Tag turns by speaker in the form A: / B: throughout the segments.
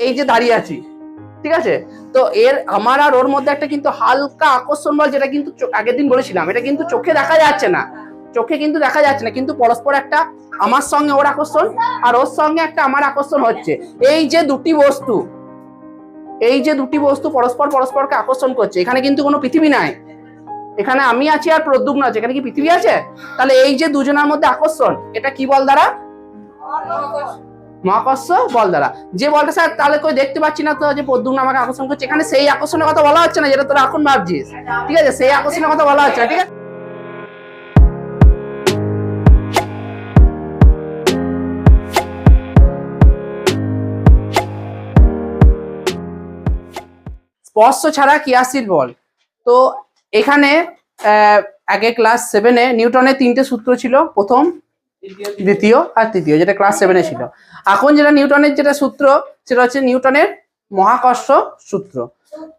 A: এই যে দাঁড়িয়ে আছি, ঠিক আছে? তো এর আমার আর ওর মধ্যে একটা কিন্তু হালকা আকর্ষণ বল, যেটা কিন্তু আগের দিন বলেছিলাম, এটা কিন্তু চোখে দেখা যাচ্ছে না, চোখে কিন্তু দেখা যাচ্ছে না, কিন্তু পরস্পর একটা আমার সঙ্গে ওর আকর্ষণ আর ওর সঙ্গে একটা আমার আকর্ষণ হচ্ছে। এই যে দুটি বস্তু, এই যে দুটি বস্তু পরস্পর পরস্পরকে আকর্ষণ করছে, এখানে কিন্তু কোনো পৃথিবী নাই, এখানে আমি আছি আর প্রদ্যুম্ন আছে, এখানে কি পৃথিবী আছে? তাহলে এই যে দুজনের মধ্যে আকর্ষণ, এটা কি বল দ্বারা? মহাকর্ষ বল দ্বারা। যে বলটা স্যার তাহলে কই দেখতে পাচ্ছি না তো যে প্রদ্যুম্ন আমাকে আকর্ষণ করছে, এখানে সেই আকর্ষণের কথা বলা হচ্ছে না যেটা তোরা এখন ভাবছিস, ঠিক আছে? সেই আকর্ষণের কথা বলা হচ্ছে না, ঠিক আছে? স্পর্শ ছাড়া ক্রিয়াশীল বল। তো এখানে আগে ক্লাস 7-এ নিউটনের 3টে সূত্র ছিল, প্রথম, দ্বিতীয় আর তৃতীয়, যেটা ক্লাস 7-এ ছিল। এখন যেটা নিউটনের যেটা সূত্র, সেটা হচ্ছে নিউটনের মহাকর্ষ সূত্র।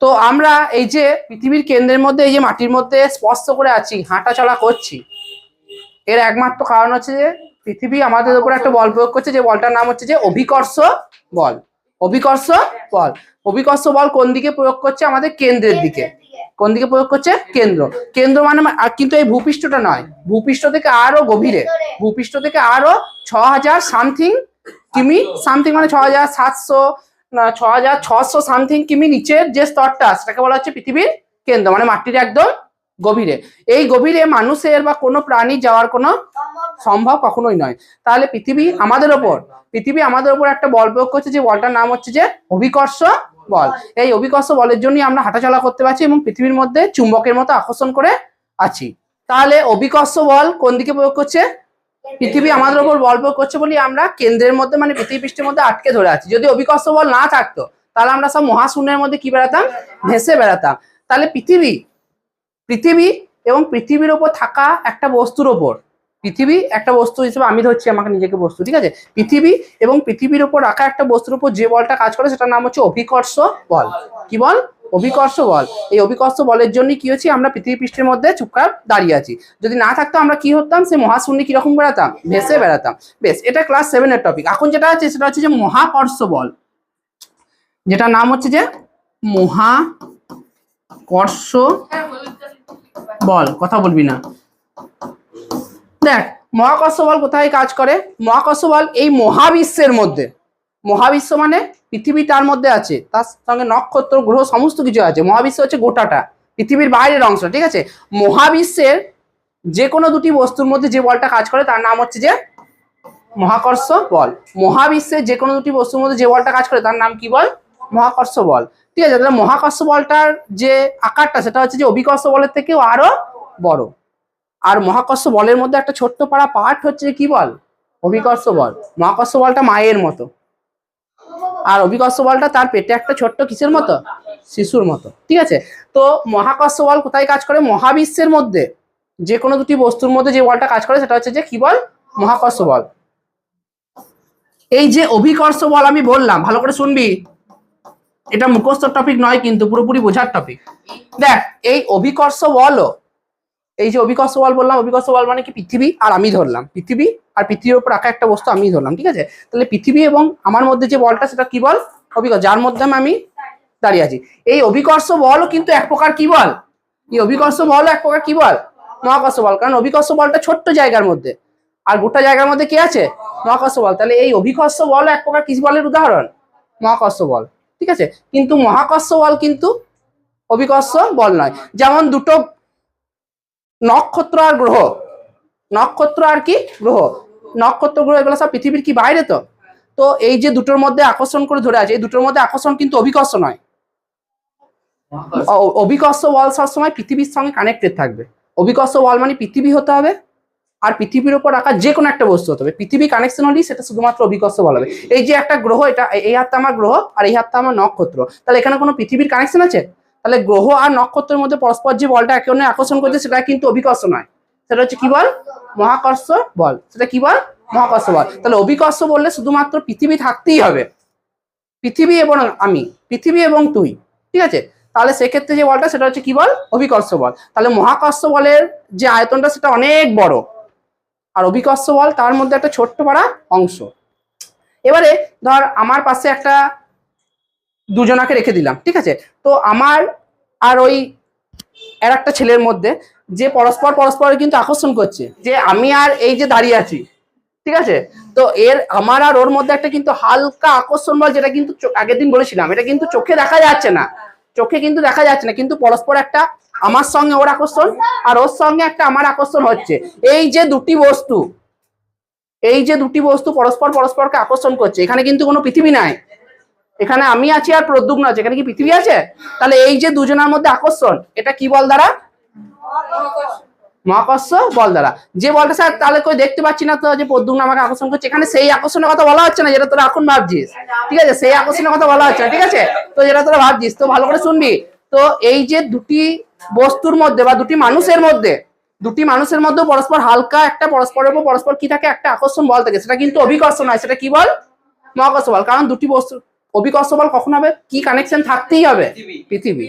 A: তো আমরা এই যে পৃথিবীর কেন্দ্রের মধ্যে এই যে মাটির মধ্যে স্পর্শ করে আছি, হাঁটা চলা করছি, এর একমাত্র কারণ হচ্ছে যে পৃথিবী আমাদের উপর একটা বল প্রয়োগ করছে, যে বলটার নাম হচ্ছে যে অভিকর্ষ বল। অভিকর্ষ বল, অভিকর্ষ বল কোন দিকে প্রয়োগ করছে? আমাদের কেন্দ্রের দিকে। কোন দিকে প্রয়োগ করছে? কেন্দ্র। কেন্দ্র মানে কিন্তু এই ভূপৃষ্ঠটা নয়, ভূপৃষ্ঠ থেকে আরো গভীরে, ভূপৃষ্ঠ থেকে আরো 6000 সামথিং কিমি, সামথিং মানে 6700 না 6600 সামথিং কিমি নিচের যে স্তরটা, সেটাকে বলা হচ্ছে পৃথিবীর কেন্দ্র, মানে মাটির একদম গভীরে। এই গভীরে মানুষের বা কোনো প্রাণী যাওয়ার কোনো সম্ভব কখনোই নয়। তাহলে পৃথিবী আমাদের ওপর একটা বল প্রয়োগ করছে, যে বলটার নাম হচ্ছে যে অভিকর্ষ বল। এই অভিকর্ষ বলের জন্যই আমরা হাঁটাচলা করতে পারছি এবং পৃথিবীর মধ্যে চুম্বকের মতো আকর্ষণ করে আছি। তাহলে অভিকর্ষ বল কোন দিকে প্রয়োগ করছে? পৃথিবী আমাদের ওপর বল প্রয়োগ করছে বলি আমরা কেন্দ্রের মধ্যে মানে পৃথিবী পৃষ্ঠের মধ্যে আটকে ধরে আছি। যদি অভিকর্ষ বল না থাকতো তাহলে আমরা সব মহাশূন্যের মধ্যে কি বেড়াতাম? ভেসে বেড়াতাম। তাহলে পৃথিবী এবং পৃথিবীর ওপর থাকা একটা বস্তুর ওপর, পৃথিবী একটা বস্তু হিসেবে আমি ধরছি আমাকে নিজেকে বস্তু, ঠিক আছে? পৃথিবী এবং পৃথিবীর ওপর রাখা একটা বস্তুর উপর যে বলটা কাজ করে সেটার নাম হচ্ছে অভিকর্ষ বল। কি বল? অভিকর্ষ বল। এই অভিকর্ষ বলের জন্য কি হচ্ছে, আমরা পৃথিবী পৃষ্ঠের মধ্যে চুপচাপ দাঁড়িয়ে আছি। যদি না থাকতো আমরা কি হতাম? সে মহাশূন্যে কিরকম বেড়াতাম? ভেসে বেড়াতাম। বেশ, এটা ক্লাস 7-এর টপিক। এখন যেটা আছে সেটা হচ্ছে যে মহাকর্ষ বল, যেটা নাম হচ্ছে যে মহাকর্ষ বল। কথা বলবি না। দেখ, মহাকর্ষ বল কোথায় কাজ করে? মহাকর্ষ বল এই মহাবিশ্বের মধ্যে, মহাবিশ্ব মানে পৃথিবী তার মধ্যে আছে, তার সঙ্গে নক্ষত্র গ্রহ সমস্ত কিছু আছে। মহাবিশ্ব হচ্ছে গোটাটা, পৃথিবীর বাইরের অংশ, ঠিক আছে? মহাবিশ্বের যে কোনো দুটি বস্তুর মধ্যে যে বলটা কাজ করে তার নাম হচ্ছে যে মহাকর্ষ বল। মহাবিশ্বের যে কোনো দুটি বস্তুর মধ্যে যে বলটা কাজ করে তার নাম কি বল? মহাকর্ষ বল। ঠিক আছে? তাহলে মহাকর্ষ বলটার যে আকারটা সেটা হচ্ছে যে অভিকর্ষ বলের থেকেও আরো বড়। আর মহাকর্ষ বলের মধ্যে একটা ছোট্ট পাড়া পার্ট হচ্ছে কি বল? অভিকর্ষ বল। মহাকর্ষ বলটা মায়ের মতো, আর অভিকর্ষ বলটা তার পেটে একটা ছোট্ট কিসের মতো? শিশুর মতো। ঠিক আছে? তো মহাকর্ষ বল কোথায় কাজ করে? মহাবিশ্বের মধ্যে যে কোনো দুটি বস্তুর মধ্যে যে বলটা কাজ করে সেটা হচ্ছে যে কি বল? মহাকর্ষ বল। এই যে অভিকর্ষ বল আমি বললাম, ভালো করে শুনবি, এটা মুখস্থ টপিক নয় কিন্তু পুরোপুরি বোঝার টপিক। দেখ, এই অভিকর্ষ বল, এই যে অভিকর্ষ বল বললাম, অভিকর্ষ বল মানে কি? পৃথিবী আর আমি ধরলাম, পৃথিবী আর পৃথিবীর উপর রাখা একটা বস্তু আমি ধরলাম, ঠিক আছে? তাহলে পৃথিবী এবং আমার মধ্যে যে বলটা সেটা কি বল? অভিকর্ষ, যার মধ্যে আমি দাঁড়িয়ে আছি। এই অভিকর্ষ বলও কিন্তু এক প্রকার কি বল? এই অভিকর্ষ বল এক প্রকার কি বল? মহাকর্ষ বল। কারণ অভিকর্ষ বলটা ছোট্ট জায়গার মধ্যে, আর গোটা জায়গার মধ্যে কি আছে? মহাকর্ষ বল। তাহলে এই অভিকর্ষ বল এক প্রকার কিস বলের উদাহরণ? মহাকর্ষ বল। ঠিক আছে? কিন্তু মহাকর্ষ বল কিন্তু অভিকর্ষ বল নয়। যেমন দুটো নক্ষত্র আর গ্রহ, নক্ষত্র আর কি গ্রহ, নক্ষত্র গ্রহ এগুলো সব পৃথিবীর কি বাইরে? তো তো এই যে দুটোর মধ্যে আকর্ষণ করে ধরে আছে, এই দুটোর মধ্যে আকর্ষণ কিন্তু অভিকর্ষ নয়। অভিকর্ষ বল সবসময় পৃথিবীর সঙ্গে কানেক্টেড থাকবে। অভিকর্ষ বল মানে পৃথিবী হতে হবে আর পৃথিবীর উপর রাখা যে কোনো একটা বস্তু হতে হবে। পৃথিবী কানেকশন হলেই সেটা শুধুমাত্র অভিকর্ষ বল হবে। এই যে একটা গ্রহ, এটা এই হাতটা আমার গ্রহ আর এই হাতটা আমার নক্ষত্র, তাহলে এখানে কোনো পৃথিবীর কানেকশন আছে? তাহলে গ্রহ আর নক্ষত্রের মধ্যে পরস্পর যে বলটা একে অন্যের আকর্ষণ করছে সেটা কিন্তু অভিকর্ষ নয়, সেটা হচ্ছে কি বল? মহাকর্ষ বল। সেটা কি বল? মহাকর্ষ বল। তাহলে অভিকর্ষ বললে শুধুমাত্র পৃথিবী থাকতেই হবে, পৃথিবী এবং আমি, পৃথিবী এবং তুই। ঠিক আছে? তাহলে সেক্ষেত্রে যে বলটা সেটা হচ্ছে কি বল? অভিকর্ষ বল। তাহলে মহাকর্ষ বলের যে আয়তনটা সেটা অনেক বড়, আর অভিকর্ষ বল তার মধ্যে একটা ছোট্ট পাড়া অংশ। এবারে ধর আমার পাশে একটা দুজনাকে রেখে দিলাম, ঠিক আছে। তো আমার আর ওই আর একটা ছেলের মধ্যে যে পরস্পরের কিন্তু আকর্ষণ করছে, যে আমি আর এই যে দাঁড়িয়ে আছি, ঠিক আছে। তো আমার আর ওর মধ্যে একটা কিন্তু হালকা আকর্ষণ বল, যেটা কিন্তু আগের দিন বলেছিলাম, এটা কিন্তু চোখে দেখা যাচ্ছে না, চোখে কিন্তু দেখা যাচ্ছে না, কিন্তু পরস্পর একটা আমার সঙ্গে ওর আকর্ষণ আর ওর সঙ্গে একটা আমার আকর্ষণ হচ্ছে। এই যে দুটি বস্তু পরস্পরকে আকর্ষণ করছে, এখানে কিন্তু কোনো পৃথিবী নাই, এখানে আমি আছি আর প্রদ্যুম্ন আছে, এখানে কি পৃথিবী আছে? তাহলে এই যে দুজনের মধ্যে আকর্ষণ, এটা কি বল দ্বারা? মহাকর্ষ বল দ্বারা। যে বলটা স্যার তাহলে কই দেখতে পাচ্ছি না তো যে প্রদ্যুম্ন আমাকে আকর্ষণ করছে, এখানে সেই আকর্ষণের কথা বলা হচ্ছে না যেটা তোরা এখন ভাবছিস, ঠিক আছে, সেই আকর্ষণের কথা বলা হচ্ছে না, ঠিক আছে। তো যেটা তোরা ভাবছিস, তো ভালো করে শুনবি। তো এই যে দুটি বস্তুর মধ্যে বা দুটি মানুষের মধ্যে পরস্পর হালকা একটা পরস্পরের উপর পরস্পর কি থাকে, একটা আকর্ষণ বল থাকে, সেটা কিন্তু অভিকর্ষ নয়, সেটা কি বল? মহাকর্ষ বল। কারণ দুটি বস্তু অভিকর্ষ বল কখন হবে? কি কানেকশন থাকতেই হবে? পৃথিবী।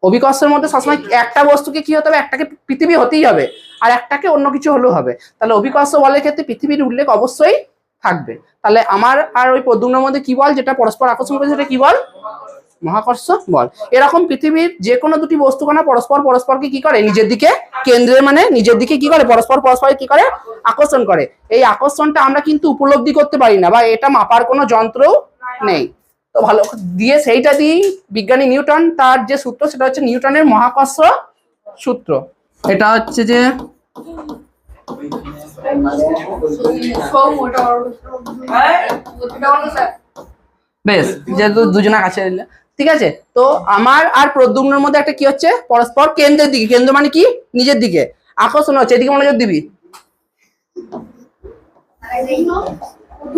A: অভিকর্ষের মধ্যে সবসময় একটা বস্তুকে কি হতে হবে, একটাকে পৃথিবী হতেই হবে, আর একটাকে অন্য কিছু হলেও হবে। তাহলে অভিকর্ষ বলের ক্ষেত্রে পৃথিবীর উল্লেখ অবশ্যই থাকবে। তাহলে আমার আর ওই প্রদ্যুম্নের মধ্যে কি বল যেটা পরস্পর আকর্ষণ করে, সেটা কি বল? মহাকর্ষ বল। এরকম পৃথিবীর যে কোনো দুটি বস্তুকণা পরস্পরকে কি করে, নিজের দিকে কেন্দ্রের মানে নিজের দিকে কি করে, পরস্পর কি করে, আকর্ষণ করে। এই আকর্ষণটা আমরা কিন্তু উপলব্ধি করতে পারি না, বা এটা মাপার কোনো যন্ত্রও নেই। তো ভালো দিয়ে সেইটা দিয়ে বিজ্ঞানী নিউটন তার যে সূত্র, সেটা হচ্ছে নিউটনের মহাকর্ষ সূত্র। এটা হচ্ছে যে বেশ, যেহেতু দুজনের কাছে, ঠিক আছে। তো আমার আর প্রদ্যুম্নের মধ্যে একটা কি হচ্ছে, পরস্পর কেন্দ্রের দিকে, কেন্দ্র মানে কি, নিজের দিকে আকর্ষণ হচ্ছে, এদিকে মনোযোগ দিবি।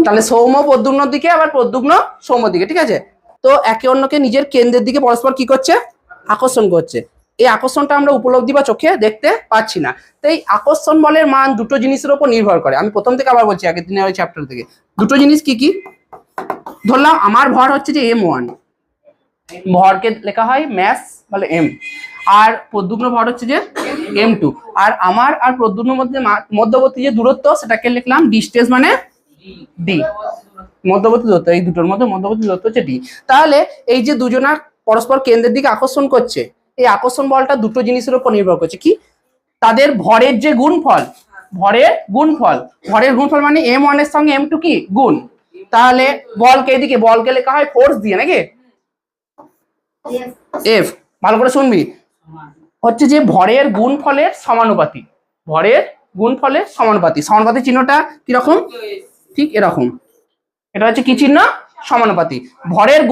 A: তাহলে সৌম্য প্রদ্যুম্নর দিকে, আবার প্রদ্যুম্ন সৌম্যর দিকে, ঠিক আছে। তো একে অন্যকে নিজের কেন্দ্রের দিকে পরস্পর কি করছে, আকর্ষণ করছে। এই আকর্ষণটা আমরা উপলব্ধি বা চোখে দেখতে পাচ্ছি না। তো এই আকর্ষণ বলের মান দুটো জিনিসের উপর নির্ভর করে। আমি প্রথম থেকে আবার বলছি, আগের দিনের ওই চ্যাপ্টার থেকে। দুটো জিনিস কি কি? ধরলাম আমার ভর হচ্ছে যে m1, ভরকে লেখা হয় ম্যাস বলে m, আর প্রদ্যুম্ন ভর হচ্ছে যে m2, আর আমার আর প্রদ্যুম্নের মধ্যে মধ্যবর্তী যে দূরত্ব, সেটাকে লিখলাম ডিস্টেন্স মানে d, মধ্যবর্তী দূরত্ব। এই দুটোর মধ্যে মধ্যবর্তী দূরত্ব হচ্ছে d। তাহলে এই যে দুজনা পরস্পর কেন্দ্রের দিকে আকর্ষণ করছে, এই আকর্ষণ বলটা দুটো জিনিসের উপর নির্ভর করছে। কি? তাদের ভরের যে গুণফল, ভরের গুণফল মানে m1 এর সঙ্গে m2 কি গুণ। তাহলে বলকে এদিকে, বলকে লেখা হয় ফোর্স দিয়ে, নাকি এফ। ভালো করে শুনবি, হচ্ছে যে ভরের গুণফলের সমানুপাতি, সমানুপাতি চিহ্নটা কিরকম, ঠিক এরকম। এটা হচ্ছে কি চিহ্ন? সমানুপাতি। ভরের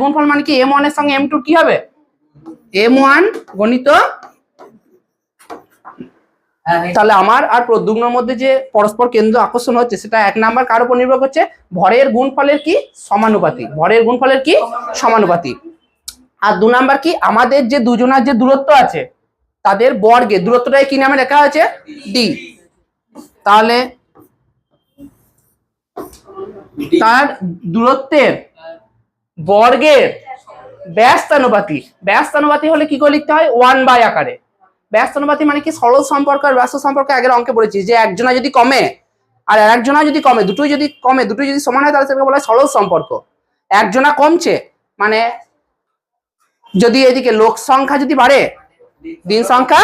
A: গুণফল মানে কি m1 এর সঙ্গে m2 কি হবে, m1 গণিত। তাহলে আমার আর প্রদ্যুম্নের মধ্যে যে পরস্পর কেন্দ্র আকর্ষণ হচ্ছে, সেটা এক নাম্বার কার উপর নির্ভর করছে, ভরের গুণফলের কি সমানুপাতি। আর দু নাম্বার কি, আমাদের যে দুজনার যে দূরত্ব আছে, তাদের বর্গের দূরত্বটাই কি নামে লেখা হয়েছে, d। তাহলে তার দূরত্বের বর্গের ব্যস্তানুপাতি হলে কি করে লিখতে হয়, 1 আকারে। ব্যস্তানুপাতি মানে কি, সরল সম্পর্ক আর ব্যস্ত সম্পর্ক আগের অঙ্কে পড়েছি, যে একজনা যদি কমে আর আরেকজনা যদি কমে, দুটোই যদি সমান হয়, তাহলে সেটাকে বলা হয় সরল সম্পর্ক। একজনা কমছে মানে যদি এদিকে লোক সংখ্যা যদি বাড়ে, দিন সংখ্যা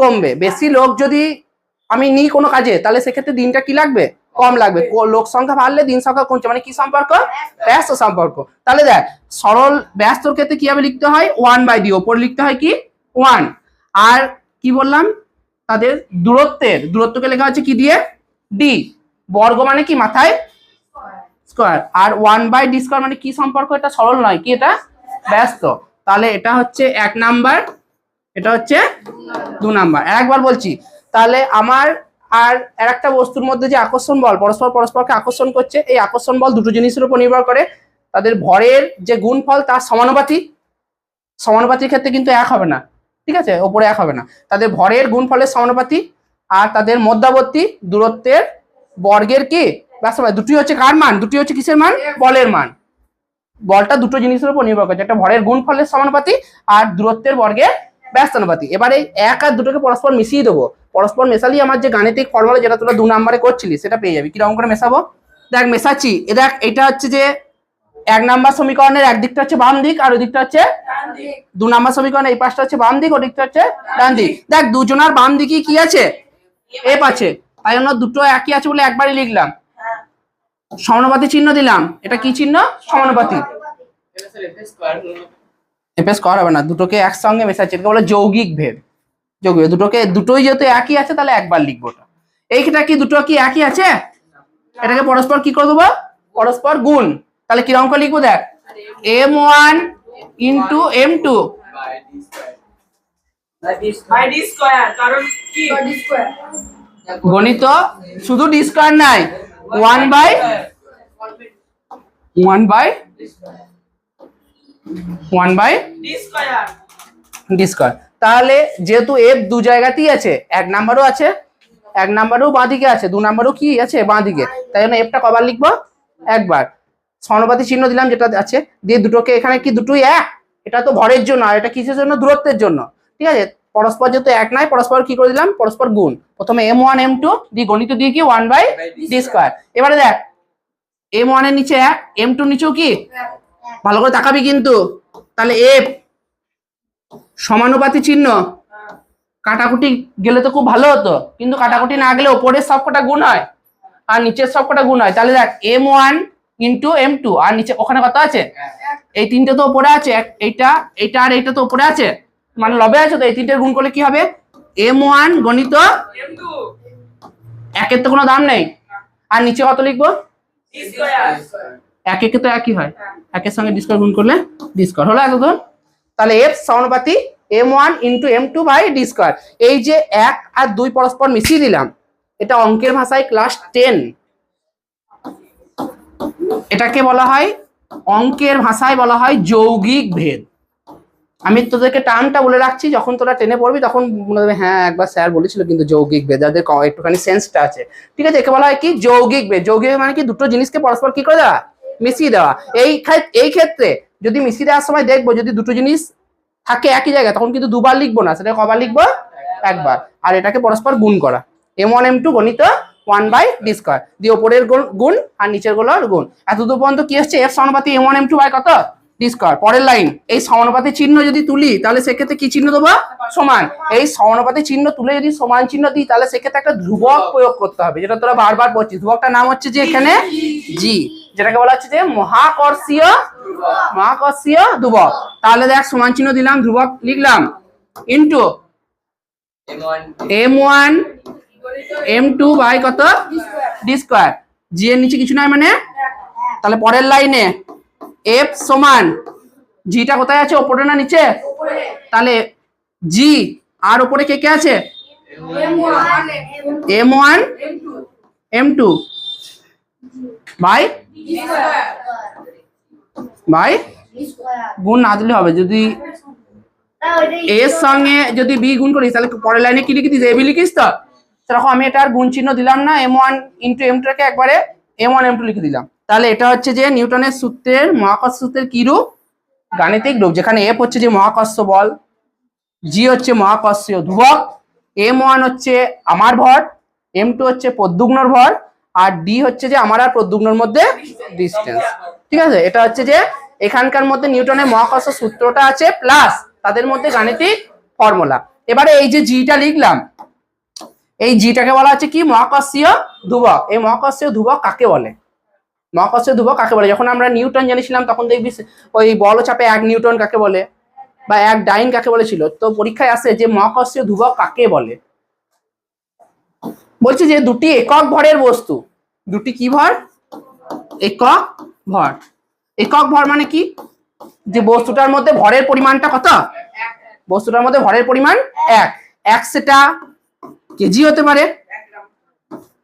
A: কমবে। বেশি লোক যদি আমি নিই কোনো কাজে, তাহলে সেক্ষেত্রে দিনটা কি লাগবে, কম লাগবে। লোক সংখ্যা বাড়লে দিন সংখ্যা কমছে, মানে কি সম্পর্ক, ব্যস্ত সম্পর্ক। তাহলে দেখ, সরল ব্যস্তর ক্ষেত্রে কি হবে, লিখতে হয় 1/d, ওপর লিখতে হয় কি 1। আর কি বললাম, তাদের দূরত্বকে লেখা হচ্ছে কি দিয়ে, d। বর্গ মানে কি মাথায় স্কয়ার, আর 1/d স্কয়ার মানে কি সম্পর্ক, এটা সরল নয়, কি এটা ব্যস্ত। তাহলে এটা হচ্ছে 1 নাম্বার, এটা হচ্ছে 2 নাম্বার। একবার বলছি, তাহলে আমার আর একটা বস্তুর মধ্যে যে আকর্ষণ বল, পরস্পরকে আকর্ষণ করছে, এই আকর্ষণ বল দুটো জিনিসের উপর নির্ভর করে। তাদের ভরের যে গুণফল তার সমানুপাতির ক্ষেত্রে কিন্তু এক হবে না, ঠিক আছে, ওপরে এক হবে না। তাদের ভরের গুণফলের সমানুপাতি, আর তাদের মধ্যবর্তী দূরত্বের বর্গের কি ব্যস্ত, দুটি হচ্ছে কার মান, দুটি হচ্ছে কিসের মান, বলের মান। বলটা দুটো জিনিসের উপর নির্ভর করছে, একটা ভরের গুণফলের সমানুপাতি আর দূরত্বের বর্গের ব্যস্তানুপাতি। এবারে এক আর দুটোকে পরস্পর মিশিয়ে দেবো, পরস্পর মেশালি আমার যে গাণিতিক ফর্মুলা যেটা তোরা 2 নম্বরে করছিলি, সেটা পেয়ে যাবি। কিরকম করে মেশাবো, দেখ মেশাচ্ছি, দেখ এটা হচ্ছে যে 1 নাম্বার সমীকরণের একদিকটা হচ্ছে বাম দিক আর ওই দিকটা হচ্ছে 2 নাম্বার সমীকরণের এই পাশটা হচ্ছে বাম দিক ওই দিকটা হচ্ছে ডান দিক। দেখ দুজনার বাম দিকে কি আছে, এফ আছে, তাই জন্য দুটো একই আছে বলে একবারই লিখলাম। সমানুপাতিক চিহ্ন দিলাম, এটা কি চিহ্ন, সমানুপাতিক। এফ স্কয়ার হবে না, দুটোকে একসঙ্গে মেশাচ্ছি, এটাকে বলে যৌগিক ভেদ। যৌগিক দুটোই যেহেতু একই আছে তাহলে একবার লিখবো। এইটা কি দুটো কি একই আছে, এটাকে পরস্পর কি করে দেবো, পরস্পর গুণ। তাহলে কিরকম করে লিখবো দেখ, m1 ইন্টু m2 গণিত শুধু ডি স্কয়ার নাই, 1 বাই ডি স্কয়ার। তাহলে যেহেতু এফ দু জায়গাতেই আছে, 1 নাম্বারও আছে, 1 নাম্বারও বাঁ দিকে আছে, 2 নাম্বারও কি আছে বাঁ দিকে, তাই জন্য এফটা কবার লিখবো, একবার। সমানুপাতিক চিহ্ন দিলাম যেটা আছে, দিয়ে দুটোকে এখানে কি দুটোই এক, এটা তো ভরের জন্য আর এটা কিসের জন্য, দূরত্বের জন্য, ঠিক আছে। পরস্পর যেহেতু এক নাই, পরস্পর কি করে দিলাম, পরস্পর গুণ। প্রথমে m1 m2 দিয়ে গণিত দিয়ে কি 1 বাই ডি স্কয়ার। এবারে দেখ m1 এর নিচে 1, m2 এর নিচেও কি, ভালো করে তাকাবি কিন্তু। তাহলে এফ সমানুপাতিক চিহ্ন, কাটাকুটি গেলে তো খুব ভালো হতো, কিন্তু কাটাকুটি না গেলে ওপরের সবকটা গুণ হয় আর নিচের সবকটা গুণ হয়। তাহলে দেখ m1 ইন্টু m2 আর নিচে ওখানে কত আছে, এই তিনটে তো উপরে আছে, এইটা এইটা আর এইটা তো উপরে আছে, মানে লবে আছে, তো এই তিনটে গুণ করলে কি হবে, m1 গণিত m2, একের তো কোনো দাম নেই, আর নিচে কত লিখবো, এক একে তো একই হয়, একের সঙ্গে ডি স্কয়ার গুণ করলে ডি স্কয়ার হলো এতদূর। তাহলে এফ সমানুপাতিক m1 into m2 by D square. এই যে 1 আর 2 পরস্পর মিশিয়ে দিলাম, এটা অঙ্কের ভাষায় ক্লাস 10, এটাকে বলা হয়, অঙ্কের ভাষায় বলা হয় যৌগিক ভেদ। আমি তোদেরকে টার্মটা বলে রাখছি, যখন তোরা 10-এ পড়বি তখন মনে হবে হ্যাঁ একবার স্যার বলেছিল কিন্তু যৌগিক ভেদ, যাদের একটুখানি সেন্সটা আছে, ঠিক আছে। একে বলা হয় কি, যৌগিক ভেদ। যৌগিক মানে কি, দুটো জিনিসকে পরস্পর কি করে দেওয়া, মিশিয়ে দেওয়া। এই ক্ষেত্রে যদি মিশিয়ে দেওয়ার সময় দেখবো যদি দুটো জিনিস থাকে একই জায়গায়, তখন কিন্তু দুবার লিখবো না, সেটা কবার লিখবো, একবার। আর এটাকে পরস্পর গুণ করা, m1 m2 গণিত 1 বাই ডি স্কয়ার দিয়ে ওপরের গুণ আর নিচের গুলোর গুণ। এতদূর পর্যন্ত কি আসছে, এফ সমানুপাতিক m1 m2 বাই কত, ডি স্কয়ার। পরের লাইন, এই সমানুপাতিক চিহ্ন যদি তুলি তাহলে সেক্ষেত্রে কি চিহ্ন দেবো, সমান। এই সমানুপাতিক চিহ্ন তুলে যদি সমান চিহ্ন দিই তাহলে সেক্ষেত্রে একটা ধ্রুবক প্রয়োগ করতে হবে, যেটা তোরা বারবার বলছিস। ধ্রুবকটার নাম হচ্ছে যে এখানে জি, যেটাকে বলা হচ্ছে যে মহাকর্ষীয় ধ্রুবক। তাহলে দেখ সমান চিহ্ন দিলাম, ধ্রুবক লিখলাম, ইন্টু m1 m2 বাই কত, ডি স্কয়ার। জি এর নিচে কিছু নাই মানে, তাহলে পরের লাইনে এফ সমান, জিটা কোথায় আছে, ওপরে না নিচে, তাহলে জি আর ওপরে কে কে আছে, m1 m2 বাই গুণ না দিলে হবে, যদি এর সঙ্গে যদি বি গুণ করিস তাহলে পরের লাইনে কি লিখিস, এ বি লিখিস তো। সেরকম আমি এটা আর গুণ চিহ্ন দিলাম না, m1 ইন্টু m2 কে একবারে m1 m2 লিখে দিলাম। তাহলে এটা হচ্ছে যে নিউটনের সূত্রের, মহাকর্ষ সূত্রের কি রূপ, গাণিতিক রূপ, যেখানে এফ হচ্ছে যে মহাকর্ষ বল, জি হচ্ছে মহাকর্ষীয় ধ্রুবক, m1 হচ্ছে আমার ভর, m2 হচ্ছে প্রদ্যুম্নর ভর, আর ডি হচ্ছে যে আমার আর প্রদ্যুম্নর মধ্যে ডিস্টেন্স, ঠিক আছে। এটা হচ্ছে যে এখানকার মধ্যে নিউটনের মহাকর্ষ সূত্রটা আছে প্লাস তাদের মধ্যে গাণিতিক ফর্মুলা। এবারে এই যে জিটা লিখলাম, এই জিটাকে বলা হচ্ছে কি, মহাকর্ষীয় ধ্রুবক। এই মহাকর্ষীয় ধ্রুবক কাকে বলে, মহাকর্ষীয় ধ্রুবক কাকে বলে, যখন আমরা নিউটন জানিছিলাম তখন দেখবি ওই বলচাপে 1 নিউটন কাকে বলে বা 1 ডাইন কাকে বলেছিল, তো পরীক্ষায় আসে যে মহাকর্ষীয় ধ্রুবক কাকে বলে। বলছি যে দুটি একক ভরের বস্তু, দুটি কি ভর, একক ভর। একক ভর মানে কি, যে বস্তুটার মধ্যে ভরের পরিমাণটা কত, বস্তুটার মধ্যে ভরের পরিমাণ 1, সেটা কেজি হতে পারে,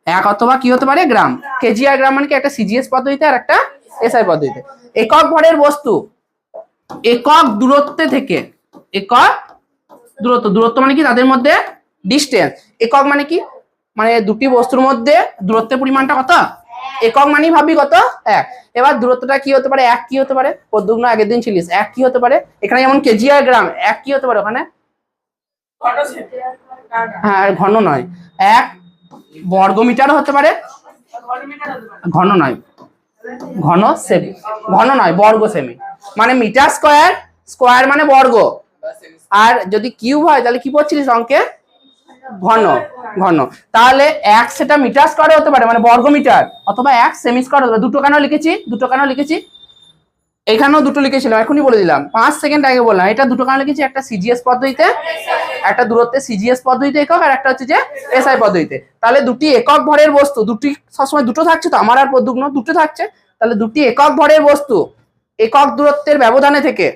A: 1 অথবা কি হতে পারে গ্রাম। কেজি আর গ্রাম মানে কি, একটা সিজিএস পদ্ধতিতে আর একটা এসআই পদ্ধতিতে। একক ভরের বস্তু একক দূরত্বে থেকে, একক দূরত্ব মানে কি, তাদের মধ্যে ডিস্টেন্স। একক মানে কি, মানে দুটি বস্তুর মধ্যে দূরত্বের পরিমাণটা কত, একক মানেই ভাবি কত, 1। এবার দূরত্বটা কি হতে পারে, 1 কি হতে পারে, প্রদ্যুম্ন আগের দিন ছিলিস, 1 কি হতে পারে, এখানে যেমন কেজি আর গ্রাম, 1 কি হতে পারে ওখানে, হ্যাঁ ঘন নয়, 1 বর্গমিটারও হতে পারে, ঘন নয়, ঘন সেমি, ঘন নয় বর্গ সেমি, মানে মিটার স্কোয়ার, স্কোয়ার মানে বর্গ, আর যদি কিউব হয় তাহলে কি পড়ছিলিস অঙ্কে, ঘন, ঘন। তাহলে এক সেটা মিটার স্কোয়ারে হতে পারে মানে বর্গ মিটার, অথবা এক সেমি স্কোয়ার হতে পারে। দুটো কেন লিখেছি, দুটো কেন লিখেছি, এখানেও দুটো লিখেছিলাম, এখনই বলে দিলাম 5 সেকেন্ড আগে বললাম। এটা দুটো কারণ লিখেছি, একটা সিজিএস পদ্ধতিতে, একটা দূরত্বে সিজিএস পদ্ধতিতে একক, আর একটা হচ্ছে যে এসআই পদ্ধতিতে। তাহলে দুটি একক ভরের বস্তু, দুটি সবসময় দুটো থাকছে তো, আমার আর প্রদ্যুগ্ন দুটো থাকছে, তাহলে দুটি একক ভরের বস্তু একক দূরত্বের ব্যবধানে থেকে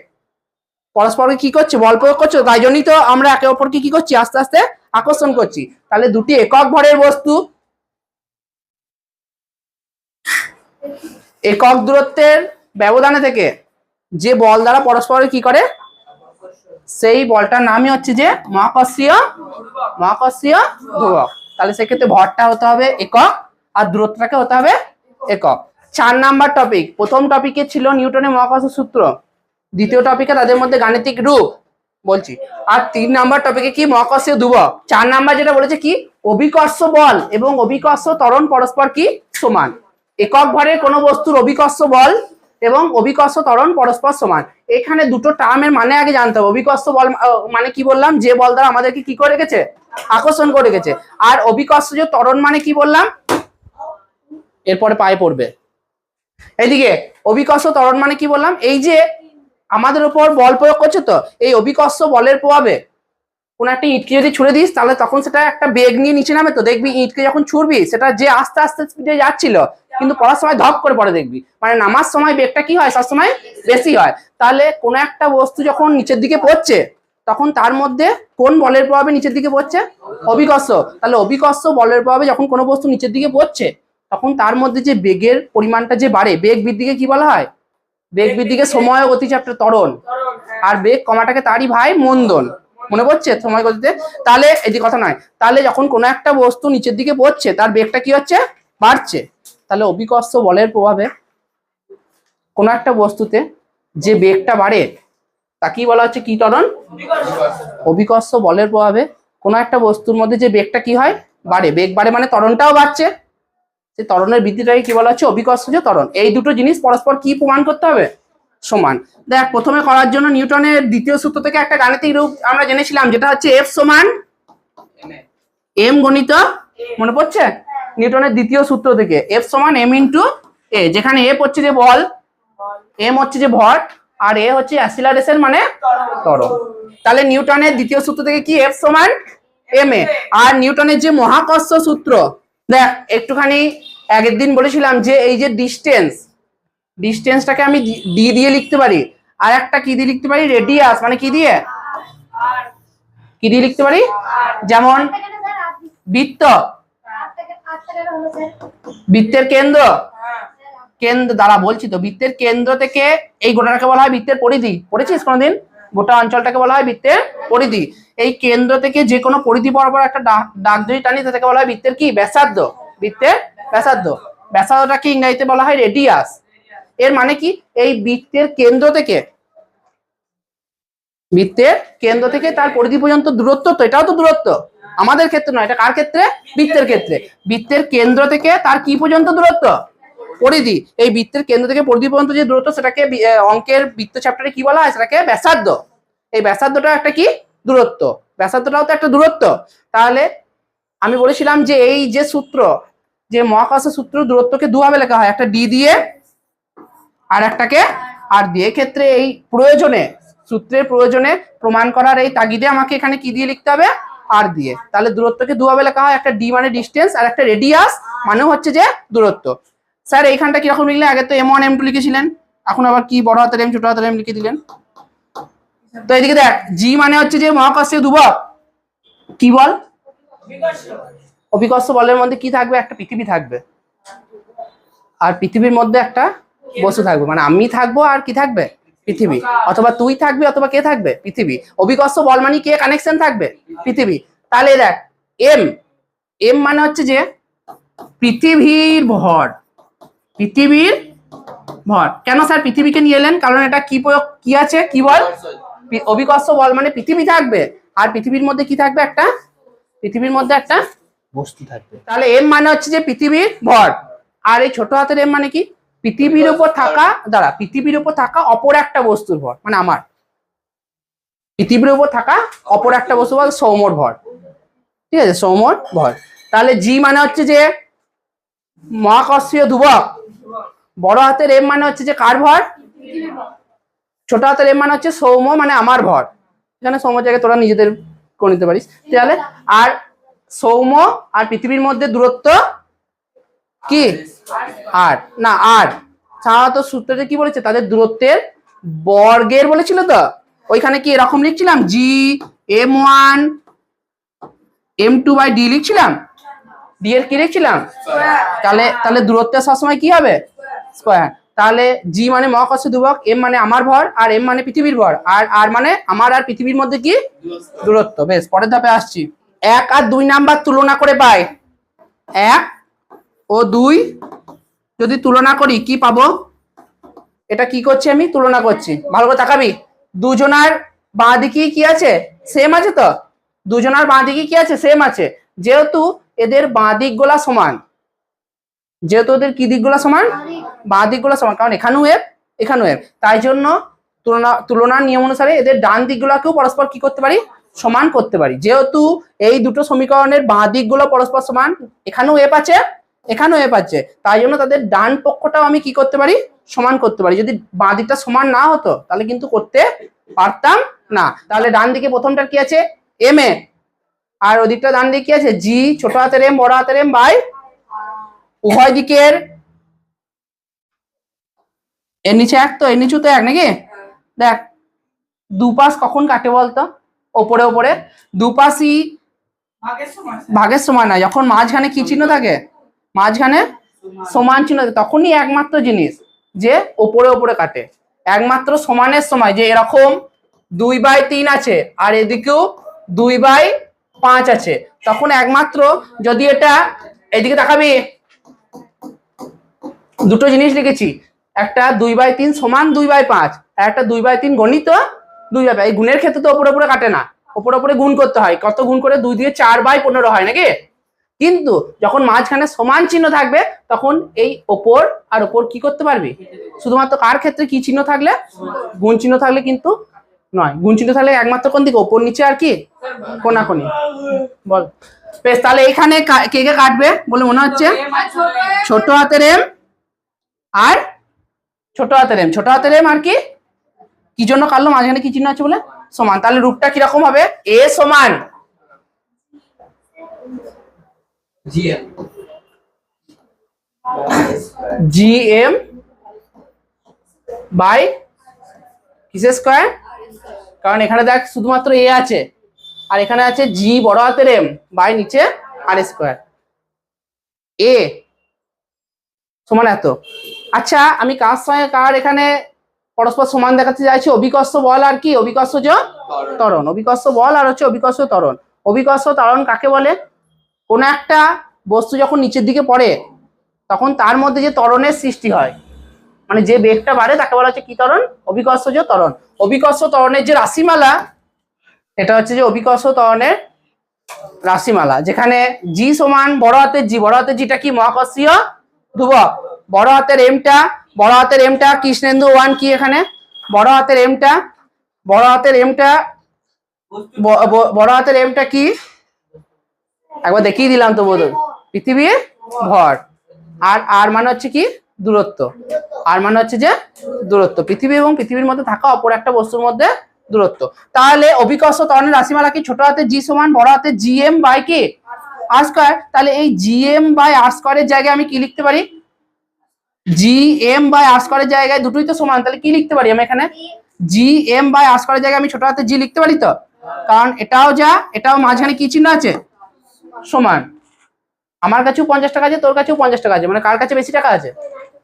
A: পরস্পরকে কি করছে, বল প্রয়োগ করছে, তাই জন্যই তো আমরা একে অপরকে কি করছি, আস্তে আস্তে আকর্ষণ করছি। তাহলে দুটি একক ভরের বস্তু একক দূরত্বের ব্যবধানে থেকে যে বল দ্বারা পরস্পরের কি করে, সেই বলটার নামই হচ্ছে যে মহাকর্ষীয়, মহাকর্ষীয় ধ্রুবক। তাহলে সেক্ষেত্রে ভরটা হতে হবে একক আর দূরত্বটাকে হতে হবে একক। 4 নাম্বার টপিক, প্রথম টপিকে ছিল নিউটনের মহাকর্ষ সূত্র, দ্বিতীয় টপিকে তাদের মধ্যে গাণিতিক রূপ বলছি, আর 3 নাম্বার টপিকে কি, মহাকর্ষীয় ধ্রুবক। 4 নাম্বার যেটা বলেছে কি, অভিকর্ষ বল এবং অভিকর্ষ ত্বরণ পরস্পর কি সমান। একক ভরের কোনো বস্তুর অভিকর্ষ বল এবং অভিকর্ষ ত্বরণ পরস্পর সমান। এখানে দুটো টার্মের মানে আগে জানতে হবে। অভিকর্ষ বল মানে কি বললাম, যে বল দ্বারা আমাদেরকে কি করে রেখেছে, আকর্ষণ করে রেখেছে। আর অভিকর্ষ যে ত্বরণ মানে কি বললাম, এরপরে পায়ে পড়বে। এইদিকে অভিকর্ষ ত্বরণ মানে কি বললাম, এই যে আমাদের উপর বল প্রয়োগ করছে, তো এই অভিকর্ষ বলের প্রভাবে কোন একটা ইটকে যদি ছুড়ে দিস, তাহলে তখন সেটা একটা বেগ নিয়ে নিচে নামে। তো দেখবি ইটকে যখন ছুড়বি, সেটা যে আস্তে আস্তে স্পিডে যাচ্ছিল, কিন্তু পড়ার সময় ধপ করে পড়ে দেখবি, মানে নামার সময় বেগটা কি হয়, সবসময় বেশি হয়। তাহলে কোনো একটা বস্তু যখন নিচের দিকে পড়ছে, তখন তার মধ্যে কোন বলের প্রভাবে নিচের দিকে পড়ছে, অভিকর্ষ। তাহলে অভিকর্ষ বলের প্রভাবে যখন কোনো বস্তু নিচের দিকে পড়ছে, তখন তার মধ্যে যে বেগের পরিমাণটা যে বাড়ে, বেগ বৃদ্ধিকে কি বলা হয়, বেগ বৃদ্ধিকে সময় গতিচাপটা ত্বরণ, আর বেগ কমাটাকে তারই ভাই মন্দন। মনে পড়ছে সময় গতিতে? তাহলে এই কথা নয়, তাহলে যখন কোনো একটা বস্তু নিচের দিকে পড়ছে, তার বেগটা কি হচ্ছে, বাড়ছে। তাহলে অভিকর্ষ বলের প্রভাবে কোনো একটা বস্তুতে যে বেগটা বাড়ে, তা কি বলা হচ্ছে, কি ত্বরণ, অভিকর্ষ বলের প্রভাবে কোনো একটা বস্তুর মধ্যে যে বেগটা কি হয়, বাড়ে, বেগ বাড়ে মানে ত্বরণটাও বাড়ছে, সেই ত্বরণের বৃদ্ধিটাকে কি বলা হচ্ছে, অভিকর্ষ যে ত্বরণ। এই দুটো জিনিস পরস্পর কি প্রমাণ করতে হবে, সমান। দেখ, প্রথমে করার জন্য নিউটনের দ্বিতীয় সূত্র থেকে একটা গাণিতিক রূপ আমরা জেনেছিলাম, যেটা হচ্ছে এফ সমান এম গণিত, মনে পড়ছে, নিউটনের দ্বিতীয় সূত্র থেকে এফ সমান এম ইন্টু এ, যেখানে এফ হচ্ছে যে বল, এম হচ্ছে যে ভর, আর এ হচ্ছে অ্যাসিলারেশন মানে ত্বরণ। তাহলে নিউটনের দ্বিতীয় সূত্র থেকে কি, এফ সমান এম এ। আর নিউটনের যে মহাকর্ষ সূত্র, দেখ একটুখানি আগের দিন বলেছিলাম যে এই যে ডিস্টেন্স, ডিস্টেন্সটাকে আমি ডি দিয়ে লিখতে পারি, আর একটা কি দিয়ে লিখতে পারি, রেডিয়াস, মানে কি দিয়ে, কি দিয়ে লিখতে পারি, যেমন বৃত্ত, বৃত্তের কেন্দ্র, কেন্দ্র দ্বারা বলছি তো, বৃত্তের কেন্দ্র থেকে এই গোটাটাকে বলা হয় বৃত্তের পরিধি, পড়েছিস কোনোদিন, গোটা অঞ্চলটাকে বলা হয় বৃত্তের পরিধি। এই কেন্দ্র থেকে যে কোনো পরিধি বরাবর একটা দাগ যদি টানি, তাকে বলা হয় বৃত্তের কি, ব্যাসার্ধ, বৃত্তের ব্যাসার্ধ। ব্যাসার্ধটাকে ইংরেজিতে বলা হয় রেডিয়াস। এর মানে কি, এই বৃত্তের কেন্দ্র থেকে, বৃত্তের কেন্দ্র থেকে তার পরিধি পর্যন্ত দূরত্ব, তো এটাও তো দূরত্ব, আমাদের ক্ষেত্রে নয়, এটা কার ক্ষেত্রে, বৃত্তের ক্ষেত্রে। বৃত্তের কেন্দ্র থেকে তার কি পর্যন্ত দূরত্ব, পরিধি। এই বৃত্তের কেন্দ্র থেকে পরিধি পর্যন্ত যে দূরত্ব, সেটাকে অঙ্কের বৃত্ত চ্যাপ্টারে কি বলা হয়, সেটাকে ব্যাসার্ধ। এই ব্যাসার্ধটা একটা কি, দূরত্ব, ব্যাসার্ধটাও তো একটা দূরত্ব। তাহলে আমি বলেছিলাম যে এই যে সূত্র, যে মহাকর্ষ সূত্র, দূরত্বকে দুভাবে লেখা হয়, একটা ডি দিয়ে আর একটাকে আর দিয়ে। ক্ষেত্রে এই প্রয়োজনে, সূত্রের প্রয়োজনে প্রমাণ করার এই তাগিদে আমাকে এখানে কি দিয়ে লিখতে হবে, আর দিয়ে। তাহলে দূরত্বকে দুভাবে লেখা হয়, একটা ডি মানে ডিস্টেন্স, আর একটা রেডিয়াস মানে হচ্ছে যে দূরত্ব। স্যার এইখানটা কিরকম লিখলেন, আগে তো M1 M2 লিখেছিলেন, এখন আবার কি বড় হাতের এম ছোট হাতের এম লিখে দিলেন। তো এদিকে দেখ, জি মানে হচ্ছে যে মহাকর্ষীয় ধ্রুবক, কি বল, অভিকর্ষ বলের মধ্যে কি থাকবে, একটা পৃথিবী থাকবে, আর পৃথিবীর মধ্যে একটা বস্তু থাকবে, মানে আমি থাকবো আর কি থাকবে, পৃথিবী, অথবা তুই থাকবি অথবা কে থাকবে, পৃথিবী। অভিকর্ষ বল মানে কে কানেকশন থাকবে, পৃথিবী। তাহলে দেখ এম, এম মানে হচ্ছে যে পৃথিবীর ভর, পৃথিবীর ভর। কেন স্যার পৃথিবীকে নিয়ে এলেন, কারণ এটা কি প্রয়োগ, কি আছে, কি বল, অভিকর্ষ বল মানে পৃথিবী থাকবে, আর পৃথিবীর মধ্যে কি থাকবে, একটা, পৃথিবীর মধ্যে একটা বস্তু থাকবে। তাহলে এম মানে হচ্ছে যে পৃথিবীর ভর, আর এই ছোট হাতের এম মানে কি, পৃথিবীর উপর থাকা পৃথিবীর উপর থাকা অপর একটা বস্তুর ভর, মানে আমার পৃথিবীর উপর থাকা অপর একটা বস্তু বল সৌম্যর ভর, ঠিক আছে, সৌম্যর ভর। তাহলে জি মানে হচ্ছে যে মহাকর্ষীয় ধ্রুবক, বড় হাতের এম মানে হচ্ছে যে কার ভর, ছোট হাতের এম মানে হচ্ছে সৌম্য মানে আমার ভর, এখানে সৌম্য জায়গায় তোরা নিজেদের করে নিতে পারিস। তাহলে আর সৌম্য আর পৃথিবীর মধ্যে দূরত্ব কি আর না আর সাধারণত সূত্রতে কি বলেছে, তাদের দূরত্বের বর্গের বলেছিল। তো ওইখানে কি এরকম লিখছিলাম, G m1 m2 by d লিখছিলাম, ডি এর কি লিখছিলাম, তাহলে তাহলে দূরত্বের সবসময় কি হবে স্কয়ার। তাহলে জি মানে মহাকর্ষীয় ধ্রুবক, এম মানে আমার ভর, আর এম মানে পৃথিবীর ভর, আর আর মানে আমার আর পৃথিবীর মধ্যে কি দূরত্ব। বেশ, পরের ধাপে আসছি। 1 আর 2 নাম্বার তুলনা করে পাই, 1 ও 2 যদি তুলনা করি কি পাবো, এটা কি করছি আমি তুলনা করছি, ভালো করে তাকাবি। দুজনার বাঁ দিকে কি আছে সেম আছে, তো দুজনার বাঁ দিকে কি আছে সেম আছে, যেহেতু এদের বাঁ দিক গুলা সমান, যেহেতু ওদের কি দিকগুলা সমান, বাঁ দিকগুলা সমান, কারণ এখানেও এফ এখানেও এফ, তাই জন্য তুলনার নিয়ম অনুসারে এদের ডান দিকগুলোকেও পরস্পর কি করতে পারি, সমান করতে পারি। যেহেতু এই দুটো সমীকরণের বাঁ দিকগুলো পরস্পর সমান, এখানেও এফ আছে এখানেও এফ আছে, তাই জন্য তাদের ডান পক্ষটাও আমি কি করতে পারি, সমান করতে পারি। যদি বাঁ দিকটা সমান না হতো তাহলে কিন্তু করতে পারতাম না। তাহলে ডান দিকে প্রথমটা কি আছে এম এ, আর ওদিকটা ডান দিকে কি আছে জি ছোট হাতের এম বড় হাতের এম বাই উভয় দিকের এর নিচে এক, তো এর নিচু তো এক নাকি। দেখ দুপাশ কখন কাটে বলতো, ওপরে ওপরে দুপাশই ভাগের সমান না, যখন মাঝখানে কি চিহ্ন থাকে, মাঝখানে সমান চিহ্ন থাকে, তখনই একমাত্র জিনিস যে ওপরে ওপরে কাটে। একমাত্র সমানের সময় যে এরকম 2/3 আছে আর এদিকেও 2/5 আছে, তখন একমাত্র যদি এটা এদিকে তাকাবি, দুটো জিনিস লিখেছি, একটা 2/3 সমান 2/5, আর একটা 2/3 গণিত 2/5। এই গুণের ক্ষেত্রে তো ওপরে ওপরে কাটে না, ওপরে ওপরে গুণ করতে হয়, কত গুণ করে 2 দিয়ে 4/15 হয় নাকি। কিন্তু যখন মাঝখানে সমান চিহ্ন থাকবে তখন এই ওপর আর ওপর কি করতে পারবি, শুধুমাত্র কার ক্ষেত্রে কি চিহ্ন থাকলে, গুণ চিহ্ন থাকলে কিন্তু নয়, গুণ চিহ্ন থাকলে একমাত্র কোন দিকে, ওপর নিচে আর কি কোনাকুনি। বল বেশ, তাহলে এখানে কে কে কাটবে বলে মনে হচ্ছে, ছোট হাতের এম আর ছোট হাতের এম, ছোট হাতের এম আর কি জন্য কাটলো, মাঝখানে কি চিহ্ন আছে বলে সমান। তাহলে রূপটা কিরকম হবে, এ সমান জি এম বাই কিসের স্কয়ার, কারণ এখানে দেখ শুধুমাত্র এ আছে আর এখানে আছে জি বড় হাতের এম বাই নিচে আর স্কয়ার, এ সমান এত। আচ্ছা আমি কার সঙ্গে কার এখানে পরস্পর সমান দেখাতে চাইছি, অভিকর্ষ বল আর কি অভিকর্ষ ত্বরণ, অভিকর্ষ বল আর হচ্ছে অভিকর্ষ ত্বরণ। অভিকর্ষ ত্বরণ কাকে বলে, কোনো একটা বস্তু যখন নিচের দিকে পড়ে তখন তার মধ্যে যে ত্বরণের সৃষ্টি হয়, মানে যে বেগটা বাড়ে তাকে বলা হচ্ছে কি ত্বরণ, অভিকর্ষজ ত্বরণ। অভিকর্ষ ত্বরণের যে রাশিমালা, এটা হচ্ছে যে অভিকর্ষ ত্বরণের রাশিমালা, যেখানে জি সমান বড় হাতের জি, বড় হাতের জিটা কি মহাকর্ষীয় ধ্রুবক, বড় হাতের এমটা কৃষ্ণেন্দু 1 কি এখানে বড় হাতের এমটা, বড় হাতের এমটা কি একবার দেখিয়ে দিলাম তো বোধ, পৃথিবীর ভর, আর আর মানে হচ্ছে কি দূরত্ব, আর মানে হচ্ছে যে দূরত্ব, পৃথিবী এবং পৃথিবীর মধ্যে থাকা অপর একটা বস্তুর মধ্যে দূরত্ব। তাহলে অভিকর্ষ ত্বরণের রাশিমালা কি, ছোট হাতে জি সমান বড় হাতে জি এম বাই কি আর স্কয়ার। তাহলে এই জি এম বাই আর স্কয়ারের জায়গায় আমি কি লিখতে পারি, জি এম বাই আর স্কয়ারের জায়গায় দুটোই তো সমান, তাহলে কি লিখতে পারি আমি এখানে, জি এম বাই আর স্কয়ারের জায়গায় আমি ছোট হাতে জি লিখতে পারি তো, কারণ এটাও যা এটাও মাঝখানে কি চিহ্ন আছে সমান। আমার কাছেও 50 টাকা আছে, তোর কাছেও 50 টাকা আছে, মানে কার কাছে বেশি টাকা আছে,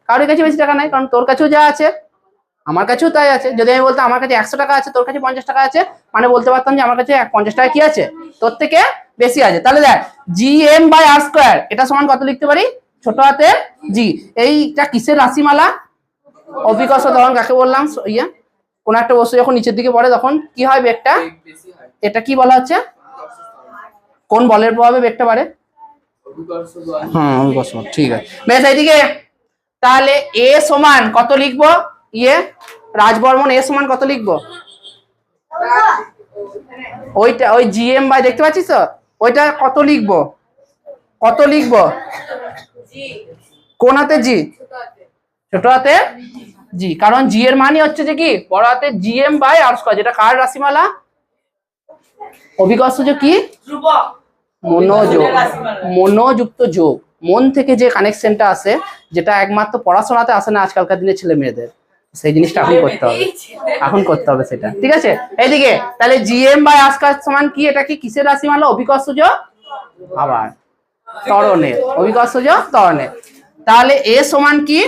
A: কারোর কাছে বেশি টাকা নাই, কারণ তোর কাছেও যা আছে আমার কাছেও তাই আছে। যদি আমি বলতাম আমার কাছে 100 টাকা আছে তোর কাছে 50 টাকা আছে, মানে বলতে পারতাম যে আমার কাছে 50 টাকা কি আছে তোর থেকে বেশি আছে। তাহলে দেখ G M by r square এটা সমান কত লিখতে পারি, ছোট হাতের জি। এইটা কিসের রাশিমালা, অভিকর্ষ ত্বরণ কাকে বললাম, ইয়া কোন একটা বস্তু যখন নিচের দিকে পড়ে তখন কি হয় বেগটা, এটা কি বলা হচ্ছে, কোন বলের প্রভাবে বেগটা বাড়ে, অভিকর্ষ, ঠিক আছে। বেশ এইদিকে তাহলে এ সমান কত লিখবো? রাজবর্মন এ সমান কত লিখবো? ওইটা ওই জিএম বাই দেখতে পাচ্ছিস তো, ওইটা কত লিখবো? কত লিখবো? কোন হাতে জি? ছোট হাতে জি, কারণ জি এর মানই হচ্ছে যে কি বড় হাতে জিএম বাই আর স্কয়ার, যেটা কার রাশিমালা? অভিকর্ষ যোগ কি? মনোযোগ, মনোযুক্ত যোগ, মন থেকে যে কানেকশনটা আসে, যেটা একমাত্র পড়াশোনাতে আসে না আজকালকার দিনে ছেলে মেয়েদের, সেই জিনিসটা এখন করতে হবে, এখন করতে হবে সেটা, ঠিক আছে? এইদিকে তাহলে জিএম বাই আর স্কয়ার সমান কি? এটা কি কিসের রাশিমালা? অভিকর্ষ যোগ আবার ত্বরণের, অভিকর্ষ যোগ ত্বরণের। তাহলে এ সমান কি?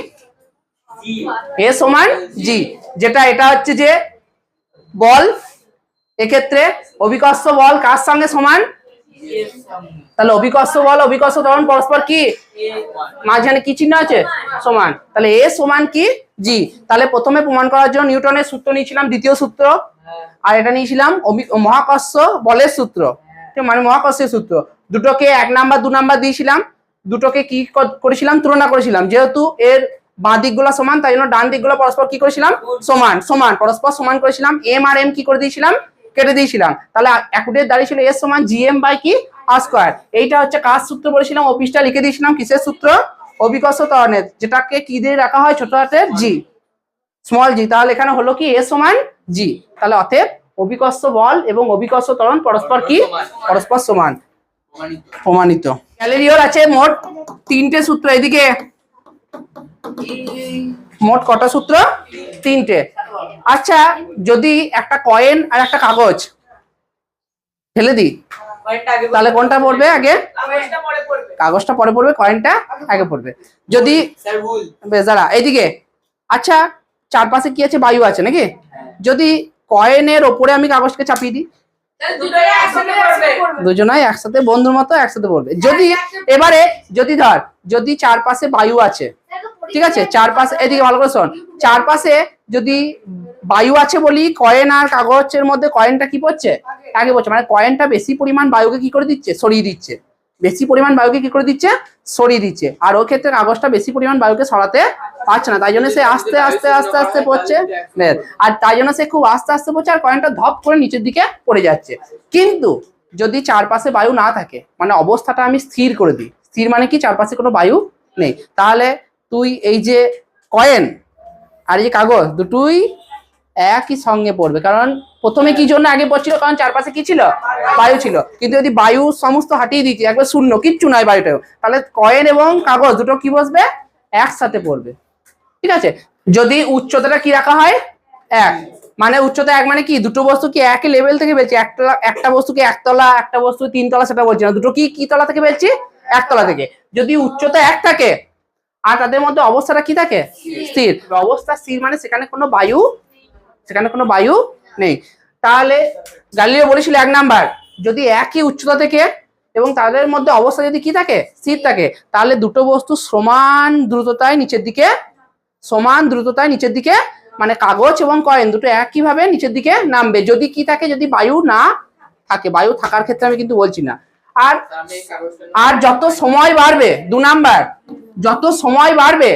A: এ সমান জি, যেটা এটা হচ্ছে যে বল, এক্ষেত্রে অভিকর্ষ বল কার সঙ্গে সমান? তাহলে অভিকর্ষ বল অভিকর্ষ ত্বরণ পরস্পর কি মাঝখানে কি চিহ্ন আছে? সমান। তাহলে এ সমান কি? জি। তাহলে প্রথমে প্রমাণ করার জন্য নিউটনের সূত্র নিয়েছিলাম, দ্বিতীয় সূত্র, আর এটা নিয়েছিলাম মহাকর্ষ বলের সূত্র, মানে মহাকর্ষের সূত্র। দুটোকে 1 নাম্বার 2 নাম্বার দিয়েছিলাম, দুটোকে কি করেছিলাম? তুলনা করেছিলাম। যেহেতু এর বাঁ দিকগুলো সমান, তাই জন্য ডান দিকগুলো পরস্পর কি করেছিলাম? সমান, সমান পরস্পর সমান করেছিলাম। এম আর এম কি করে দিয়েছিলাম? কেটে দিয়েছিলাম। তাহলে একুটের দাঁড়িয়েছিল এর সমান জিএম বাই কি আর স্কয়ার। এইটা হচ্ছে কার সূত্র বলেছিলাম? অফিসটা লিখে দিয়েছিলাম কিসের সূত্র? অভিকর্ষ ত্বরণের, যেটাকে কি দিয়ে রাখা হয়? ছোট হাতের জি, স্মল জি। তাহলে এখানে হলো কি এ সমান জি। তাহলে অতএব অভিকর্ষ বল এবং অভিকর্ষ ত্বরণ পরস্পর কি? পরস্পর সমান, প্রমাণিত। গ্যালিলিওর আছে মোট 3টে সূত্র। এদিকে মোট কটা সূত্র? 3টে। আচ্ছা, যদি একটা কয়েন আর একটা কাগজ ফেলে দিই, তাহলে কোনটা পড়বে আগে? কাগজটা পরে পড়বে, কয়েনটা আগে পড়বে। যদি বেশ দাঁড়া, এইদিকে আচ্ছা চারপাশে কি আছে? বায়ু আছে নাকি? যদি কয়েনের ওপরে আমি কাগজকে চাপিয়ে দিই, দুজনাই একসাথে বন্ধুর মতো একসাথে পড়বে। যদি এবারে যদি ধর, যদি চারপাশে বায়ু আছে, ঠিক আছে, চারপাশে, এদিকে ভালো করে শোন, চারপাশে যদি বায়ু আছে বলি, কয়েন আর কাগজের মধ্যে কয়েনটা কি পড়ছে? আগে পড়ছে, মানে কয়েনটা বেশি পরিমাণ বায়ুকে কি করে দিচ্ছে? সরিয়ে দিচ্ছে, বেশি পরিমাণ বায়ুকে কি করে দিচ্ছে? সরিয়ে দিচ্ছে। আর ওর ক্ষেত্রে কাগজটা বেশি পরিমাণ বায়ুকে সরাতে পারছে না, তাই জন্য সে আস্তে আস্তে আস্তে আস্তে পড়ছে, আর তাই জন্য সে খুব আস্তে আস্তে পড়ছে, আর কয়েনটা ধপ করে নিচের দিকে পড়ে যাচ্ছে। কিন্তু যদি চারপাশে বায়ু না থাকে, মানে অবস্থাটা আমি স্থির করে দিই, স্থির মানে কি? চারপাশে কোনো বায়ু নেই, তাহলে তুই এই যে কয়েন আর এই যে কাগজ দুটোই একই সঙ্গে পড়বে। কারণ প্রথমে কি জন্য আগে পড়ছিল? কারণ চারপাশে কি ছিল? বায়ু ছিল। কিন্তু যদি বায়ু সমস্ত হাটিয়ে দিচ্ছি, একবার শূন্য, কিচ্ছু নয় বায়ুটাও, তাহলে কয়েন এবং কাগজ দুটো কি বসবে? একসাথে পড়বে, ঠিক আছে? যদি উচ্চতাটা কি রাখা হয়? 1, মানে উচ্চতা 1 মানে কি? দুটো বস্তু কি একই লেভেল থেকে বেলছি? একটা বস্তুকে 1 তলা, একটা বস্তু 3 তলা, সেটা বলছি না, দুটো কি কি তলা থেকে বেলছি? 1 তলা থেকে। যদি উচ্চতা 1 থাকে আর তাদের মধ্যে অবস্থাটা কি থাকে? স্থির। অবস্থা স্থির মানে সেখানে কোনো বায়ু, সেখানে কোনো বায়ু নেই। তাহলে গ্যালিলিও বলেছিল 1 নাম্বার, যদি একই উচ্চতা থেকে এবং তাদের মধ্যে অবস্থা যদি কি থাকে? স্থির থাকে, তাহলে দুটো বস্তু সমান দ্রুততায় নিচের দিকে, সমান দ্রুততায় নিচের দিকে, মানে কাগজ এবং কয়েন দুটো একই ভাবে নিচের দিকে নামবে। যদি কি থাকে? যদি বায়ু না থাকে। বায়ু থাকার ক্ষেত্রে আমি কিন্তু বলছি না। আর আর যত সময় বাড়বে, 2 নাম্বার, যত সময় বাড়বে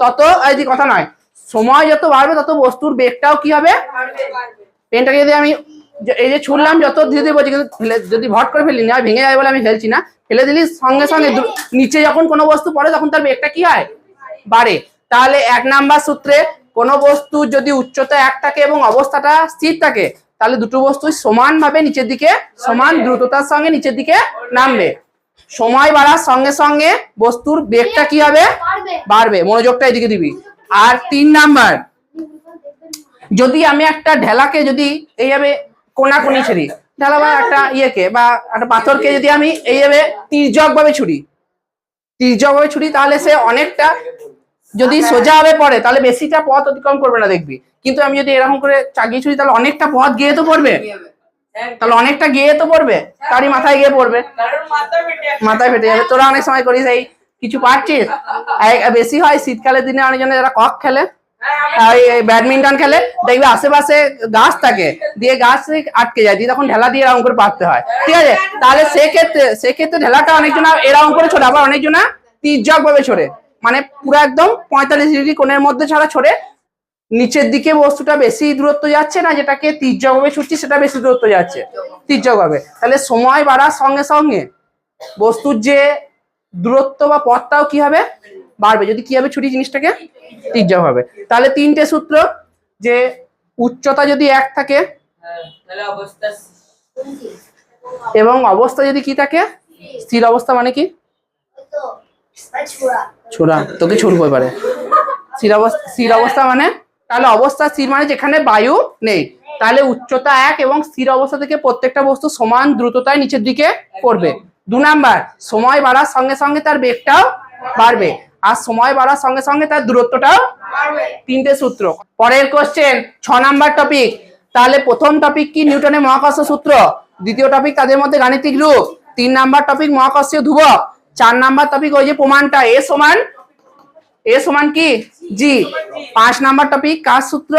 A: তত, এই কথা নয়, সময় যত বাড়বে তত বস্তুর বেগটাও কি হবে? পেনটাকে যদি আমি এই যে ছুড়লাম, যত ধীরে ধীরে বলছি, কিন্তু যদি ভট করে ফেলি না, ভেঙে যাবে বলে আমি ফেলছি না, ফেলে দিলি সঙ্গে সঙ্গে নিচে যখন কোনো বস্তু পড়ে তখন তার বেগটা কি হয়? বাড়ে। তাহলে 1 নাম্বার সূত্রে কোনো বস্তু যদি উচ্চতা 1 থাকে এবং অবস্থাটা স্থির থাকে, তাহলে দুটো বস্তু সমানভাবে নিচের দিকে, সমান দ্রুততার সঙ্গে নিচের দিকে নামবে। সময় বাড়ার সঙ্গে সঙ্গে বস্তুর বেগটা কি হবে? বাড়বে। মনোযোগটা এদিকে দিবি। আর 3 নাম্বার, যদি আমি একটা ঢেলাকে যদি এইভাবে কোনাকুনি ছুরি, ঢেলা বা একটা ইয়েকে বা একটা পাথরকে যদি আমি এইভাবে তির্যক ভাবে ছুরি, তির্যক ভাবে ছুরি, তাহলে সে অনেকটা, যদি সোজা ভাবে পড়ে তাহলে বেশিটা পথ অতিক্রম করবে না দেখবি। কিন্তু আমি যদি এরকম করে চাগিয়ে ছুরি, তাহলে অনেকটা পথ গিয়ে তো পড়বে, তাহলে অনেকটা গিয়ে তো পড়বে, তারই মাথায় গিয়ে পড়বে, মাথায় ফেটে যাবে। তোরা অনেক সময় করিস এই কিছু পারছিস, বেশি হয় শীতকালের দিনে অনেকজনে যারা কক খেলে, ব্যাডমিন্টন খেলে, দেখবে আশেপাশে গাছ থাকে, দিয়ে গাছ আটকে যায়, দিয়ে তখন ঢেলা দিয়ে এরকম করে পারতে হয়, ঠিক আছে? তাহলে সেক্ষেত্রে ঢেলাটা অনেকজন এরকম করে ছোড়ে, আবার অনেকজন তির্যক ভাবে ছোড়ে। মানে পুরো একদম 45 ডিগ্রি কোণের মধ্যে ছাড়া ছড়ে নিচের দিকে বস্তুটা বেশি দূরত্ব যাচ্ছে না যেটাকে তির্যকভাবে ছুটছি সেটা বেশি দূরত্ব যাচ্ছে তির্যকভাবে। তাহলে সময় বাড়ার সঙ্গে সঙ্গে বস্তুর যে দূরত্ব বা পথটাও কি হবে বাড়বে যদি কি হবে ছুটি জিনিসটাকে তির্যক হবে। তাহলে তিনটে সূত্র যে উচ্চতা যদি 1 থাকে এবং অবস্থা যদি কি থাকে স্থির অবস্থা মানে কি ছোড়া তোকে ছুড়বো এবারে স্থির অবস্থা মানে তাহলে অবস্থা স্থির মানে যেখানে বায়ু নেই। তাহলে উচ্চতা 1 এবং স্থির অবস্থা থেকে প্রত্যেকটা বস্তু সমান দ্রুততায় নিচের দিকে পড়বে। 2 নাম্বার সময় বাড়ার সঙ্গে সঙ্গে তার বেগটাও বাড়বে আর সময় বাড়ার সঙ্গে সঙ্গে তার দূরত্বটাও বাড়বে। তিনটে সূত্র। পরের কোশ্চেন 6 নাম্বার টপিক। তাহলে প্রথম টপিক কি নিউটনের মহাকর্ষ সূত্র, দ্বিতীয় টপিক তাদের মধ্যে গাণিতিক রূপ, 3 নাম্বার টপিক মহাকর্ষীয় ধ্রুবক, 4 নাম্বার টপিক ওই যে প্রমাণটা এ সমান কি জি, 5 নাম্বার টপিক কার সূত্র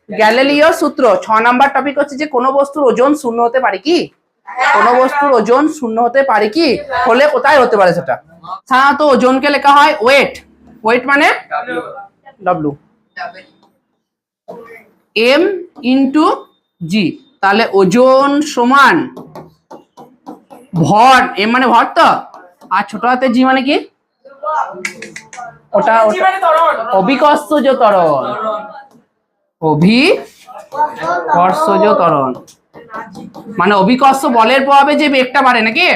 A: গ্যালিলিও সূত্র, 6 নাম্বার টপিক হচ্ছে যে কোনো বস্তুর ওজন শূন্য হতে পারে কি, কোনো বস্তুর ওজন শূন্য হতে পারে কি, হলে কোথায় হতে পারে সেটা। সাধারণত ওজনকে লেখা হয় ওয়েট মানে ডব্লিউ এম ইন্টু জি। তাহলে ওজন সমান ভর, এম মানে ভর তো, আর ছোট হাতে জি মানে কি ওটা অভিকর্ষজ ত্বরণ, অভিকর্ষজ ত্বরণ মানে অভিকর্ষ বলের প্রভাবে যে বেগটা বাড়ে নাকি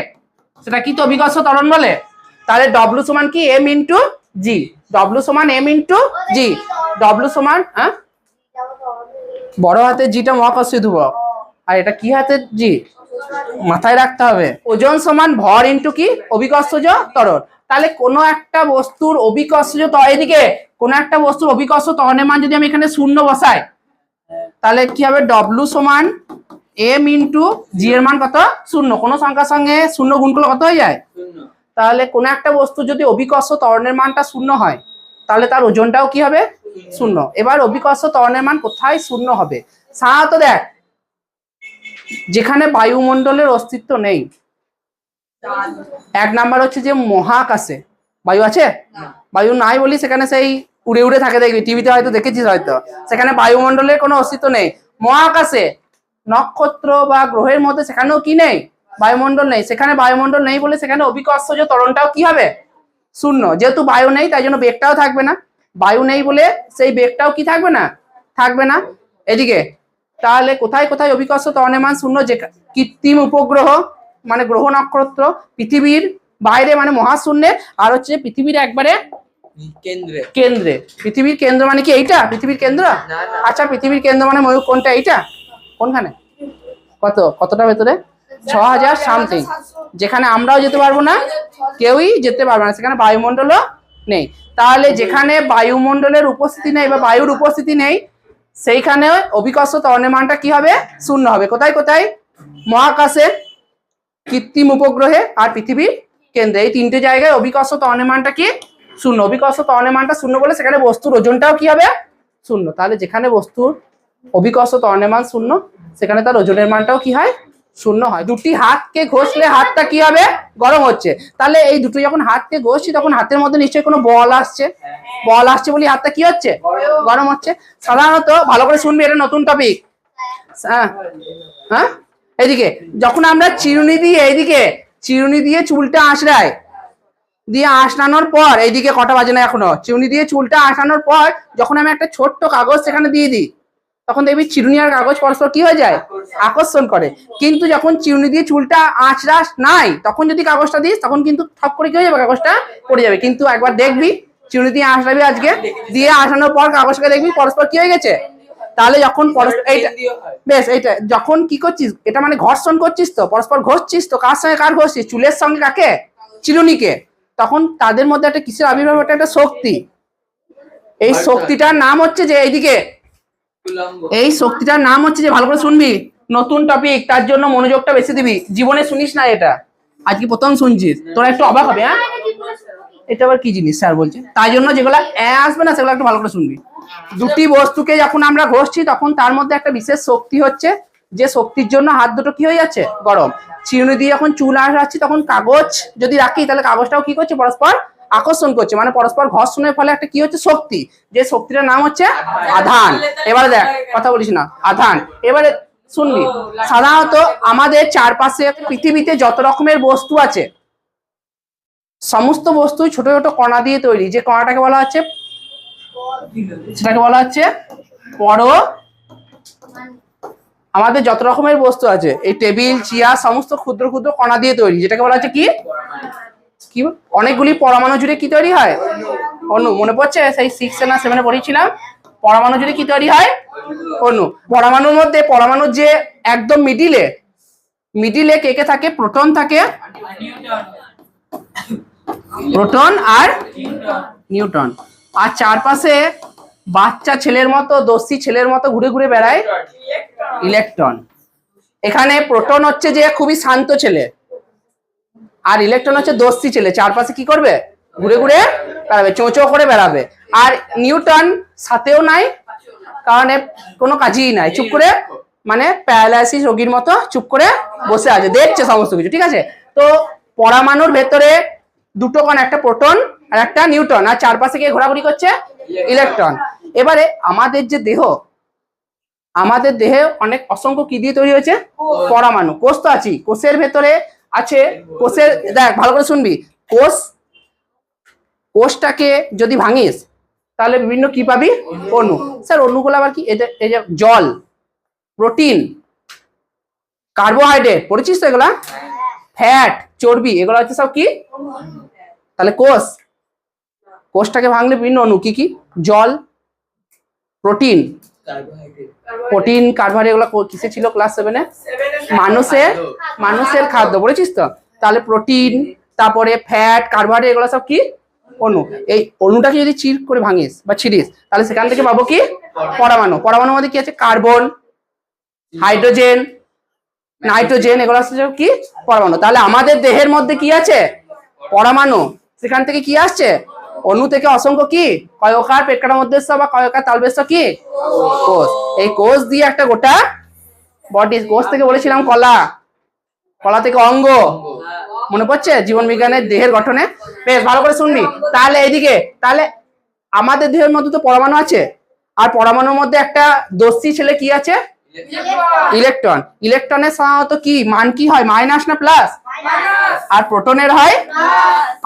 A: সেটা কি তো অভিকর্ষ ত্বরণ বলে। তাহলে ডব্লিউ সমান কি এম ইন্টু জি, ডব্লিউ সমান এম ইন্টু জি, ডব্লিউ সমান বড় হাতের জিটা মহাকর্ষীয় ধ্রুবক আর এটা কি হাতের জি মাথায় রাখতে হবে। ওজন সমান ভর ইন্টু কি অভিকর্ষজ ত্বরণ। তাহলে কোনো একটা বস্তুর অভিকর্ষজ এদিকে কোনো একটা বস্তুর অভিকর্ষ ত্বরণের মান যদি আমি এখানে শূন্য বসাই তাহলে কি হবে ডব্লিউ সমান এম ইন্টু জি এর মান কত শূন্য, কোনো সংখ্যার সঙ্গে শূন্য গুণ করলে কত হয়ে যায় তাহলে কোনো একটা বস্তু যদি অভিকর্ষ ত্বরণের মানটা শূন্য হয় তাহলে তার ওজনটাও কি হবে শূন্য। এবার অভিকর্ষ ত্বরণের মান কোথায় শূন্য হবে, সাধারণত দেখ যেখানে বায়ুমণ্ডলের অস্তিত্ব নেই। 1 নাম্বার হচ্ছে যে মহাকাশে বায়ু আছে, বায়ু নাই বলি সেখানে সেই উড়ে উড়ে থাকে, দেখবি টিভিতে হয়তো দেখেছিস, হয়তো সেখানে বায়ুমণ্ডলের কোনো অস্তিত্ব নেই। মহাকাশে নক্ষত্র বা গ্রহের মধ্যে সেখানেও কি নেই বায়ুমণ্ডল নেই, সেখানে বায়ুমণ্ডল নেই বলে সেখানে অভিকর্ষজ ত্বরণটাও কি হবে শূন্য। যেহেতু বায়ু নেই তাই জন্য বেগটাও থাকবে না, বায়ু নেই বলে সেই বেগটাও কি থাকবে না এদিকে। তাহলে কোথায় কোথায় অভিকর্ষ ত্বরণের মান শূন্য, যে কৃত্রিম উপগ্রহ মানে গ্রহ নক্ষত্র, পৃথিবীর বাইরে মানে মহাশূন্যে, আর হচ্ছে পৃথিবীর একবারে কেন্দ্রে। পৃথিবীর কেন্দ্র মানে কি এইটা পৃথিবীর কেন্দ্র, আচ্ছা পৃথিবীর কেন্দ্র মানে ময়ূর কোনটা এইটা, কোনখানে কতটা ভেতরে 6000 সামথিং, যেখানে আমরাও যেতে পারবো না কেউই যেতে পারবে না, সেখানে বায়ুমণ্ডলও নেই। তাহলে যেখানে বায়ুমণ্ডলের উপস্থিতি নেই বা বায়ুর উপস্থিতি নেই সেইখানে অভিকর্ষ ত্বরণের মানটা কি হবে শূন্য হবে। কোথায় কোথায় মহাকাশে, কৃত্রিম উপগ্রহে আর পৃথিবীর কেন্দ্রে, এই তিনটে জায়গায় অভিকর্ষ ত্বরণের মানটা কি শূন্য। অভিকর্ষ ত্বরণের মানটা শূন্য বলে সেখানে বস্তুর ওজনটাও কি হবে শূন্য। তাহলে যেখানে বস্তুর অভিকর্ষ ত্বরণের মান শূন্য সেখানে তার ওজনের মানটাও কি হয় শূন্য হয়। দুটি হাতকে ঘষলে হাতটা কি হবে গরম হচ্ছে, তাহলে এই দুটো যখন হাতকে ঘষছি তখন হাতের মধ্যে নিশ্চয়ই কোনো বল আসছে বলে হাতটা কি হচ্ছে গরম হচ্ছে। সাধারণত ভালো করে শুনবি, এটা নতুন টপিক। হ্যাঁ এইদিকে যখন আমরা চিরুনি দিয়ে এইদিকে চিরুনি দিয়ে চুলটা আঁচড়াই, দিয়ে আঁচড়ানোর পর এইদিকে কটা বাজে না এখনো, চিরুনি দিয়ে চুলটা আঁচড়ানোর পর যখন আমি একটা ছোট্ট কাগজ সেখানে দিয়ে দিই তখন দেখবি চিরুনি আর কাগজ পরস্পর কি হয়ে যায় আকর্ষণ করে। কিন্তু যখন চিরুনি দিয়ে চুলটা আঁচড়াস নাই তখন যদি কাগজটা দিস তখন কিন্তু ঠক করে কি হয়ে যাবে কাগজটা পড়ে যাবে। কিন্তু একবার দেখবি চিরুনি দিয়ে আঁচড়াবি আজকে, দিয়ে আঁচড়ানোর পর কাগজটা দেখবি পরস্পর কি হয়ে গেছে। তাহলে যখন এইটা বেশ এইটা যখন কি করছিস এটা মানে ঘর্ষণ করছিস তো, পরস্পর ঘষছিস তো, কার সঙ্গে কার ঘষছিস চুলের সঙ্গে কাকে চিরুনিকে, তখন তাদের মধ্যে একটা কিসের আবির্ভাব ঘটে একটা শক্তি। এই শক্তিটার নাম হচ্ছে যে এইদিকে এই শক্তিটার নাম হচ্ছে যে ভালো করে শুনবি, নতুন টপিক তার জন্য মনোযোগটা বেশি দিবি, জীবনে শুনিস না এটা আজকে প্রথম শুনছিস, তোরা একটু অবাক হবে। হ্যাঁ এটা আবার কি জিনিস স্যার বলছে, তাই জন্য যেগুলো আসবে না সেগুলো একটু ভালো করে শুনবি। দুটি বস্তুকে যখন আমরা ঘষছি তখন তার মধ্যে একটা বিশেষ শক্তি হচ্ছে, যে শক্তির জন্য হাত দুটো কি হয়ে যাচ্ছে গরম। চিরুনি দিয়ে যখন চুল আঁচড়াচ্ছি তখন কাগজ যদি রাখি তাহলে কাগজটাও কি করছে পরস্পর আকর্ষণ করছে, মানে পরস্পর ঘর্ষণের ফলে একটা কি হচ্ছে শক্তি, যে শক্তিটার নাম হচ্ছে আধান। এবারে দেখ, কথা বলিস না, আধান। এবারে শুনবি, সাধারণত আমাদের চারপাশে পৃথিবীতে যত রকমের বস্তু আছে সমস্ত বস্তু ছোট ছোট কণা দিয়ে তৈরি, যে কণাটাকে বলা হচ্ছে, সেটাকে বলা হচ্ছে আমাদের যত রকমের বস্তু আছে, এই টেবিল চেয়ার সমস্ত ক্ষুদ্র ক্ষুদ্র কণা দিয়ে তৈরি, যেটাকে বলা হচ্ছে কি কি অনেকগুলি পরমাণু জুড়ে কি তৈরি হয়? অণু। মনে পড়ছে সেই 6 না 7 পড়েছিলাম, পরমাণু জুড়ে কি তৈরি হয়? অণু। পরমাণুর মধ্যে, পরমাণুর যে একদম মিডিলে কে কে থাকে? প্রোটন থাকে, প্রোটন আর নিউট্রন। আর চারপাশে বাচ্চা ছেলের মতো, দস্যি ছেলের মতো ঘুরে ঘুরে বেড়ায় ইলেকট্রন। এখানে প্রোটন হচ্ছে যে খুবই শান্ত ছেলে, আর ইলেকট্রন হচ্ছে দস্যি ছেলে, চারপাশে কি করবে? ঘুরে ঘুরে বেড়াবে, চোঁচো করে বেড়াবে। আর নিউটন সাথেও নাই, কারণ কোনো কাজই নাই, চুপ করে, মানে প্যারালাইসিস রোগীর মতো চুপ করে বসে আছে, দেখছে সমস্ত কিছু, ঠিক আছে। তো পরমাণুর ভেতরে দুটো কণা, একটা প্রোটন আর একটা নিউট্রন, আর চারপাশে গিয়ে ঘোরাঘুরি করছে ইলেকট্রন। এবারে আমাদের যে দেহ, আমাদের দেহে অনেক অসংখ্য কি দিয়ে তৈরি হয়েছে? পরমাণু। কোষ তো আছি, কোষের ভেতরে আছে, কোষের দেখ ভালো করে শুনবি, কোষটাকে যদি ভাঙিস তাহলে বিভিন্ন কি পাবি? অণু। স্যার অণুগুলো আবার কি? এই যে জল, প্রোটিন, কার্বোহাইড্রেট, পড়েছিস তো এগুলা? ফ্যাট, চর্বি, এগুলো হচ্ছে সব কি? তাহলে কোষটাকে ভাঙলে বিভিন্ন অণু কি কি? জল, প্রোটিন, কার্বোহাইড্রেট, এগুলো কিসে ছিল ক্লাস 7-এ? মানুষের খাদ্য, পড়েছিস তো? তাহলে প্রোটিন, তারপরে ফ্যাট, কার্বোহাইড্রেট, এগুলো সব কি? অণু। এই অণুটাকে যদি চির করে ভাঙিস বা ছিড়িস তাহলে সেখান থেকে পাবো কি? পরমাণু। পরমাণুর মধ্যে কি আছে? কার্বন, হাইড্রোজেন, নাইট্রোজেন, এগুলো হচ্ছে কি? পরমাণু। তাহলে আমাদের দেহের মধ্যে কি আছে? পরমাণু। সেখান থেকে কি আসছে? অণু থেকে অসংখ্য কি? কয়কার পেটকাটার মধ্যে বা কয়কার তালবেশ কি? কোষ। এই কোষ দিয়ে একটা গোটা বডি। কোষ থেকে বলেছিলাম কলা থেকে অঙ্গ, মনে পড়ছে জীবন বিজ্ঞানের দেহের গঠনে? বেশ ভালো করে শুনবি। তাহলে এইদিকে, তাহলে আমাদের দেহের মধ্যে তো পরমাণু আছে, আর পরমাণুর মধ্যে একটা দস্যি ছেলে কি আছে? ইলেকট্রন। ইলেকট্রনের সাধারণত কি মান কি হয়? মাইনাস না প্লাস? আর প্রোটনের হয়,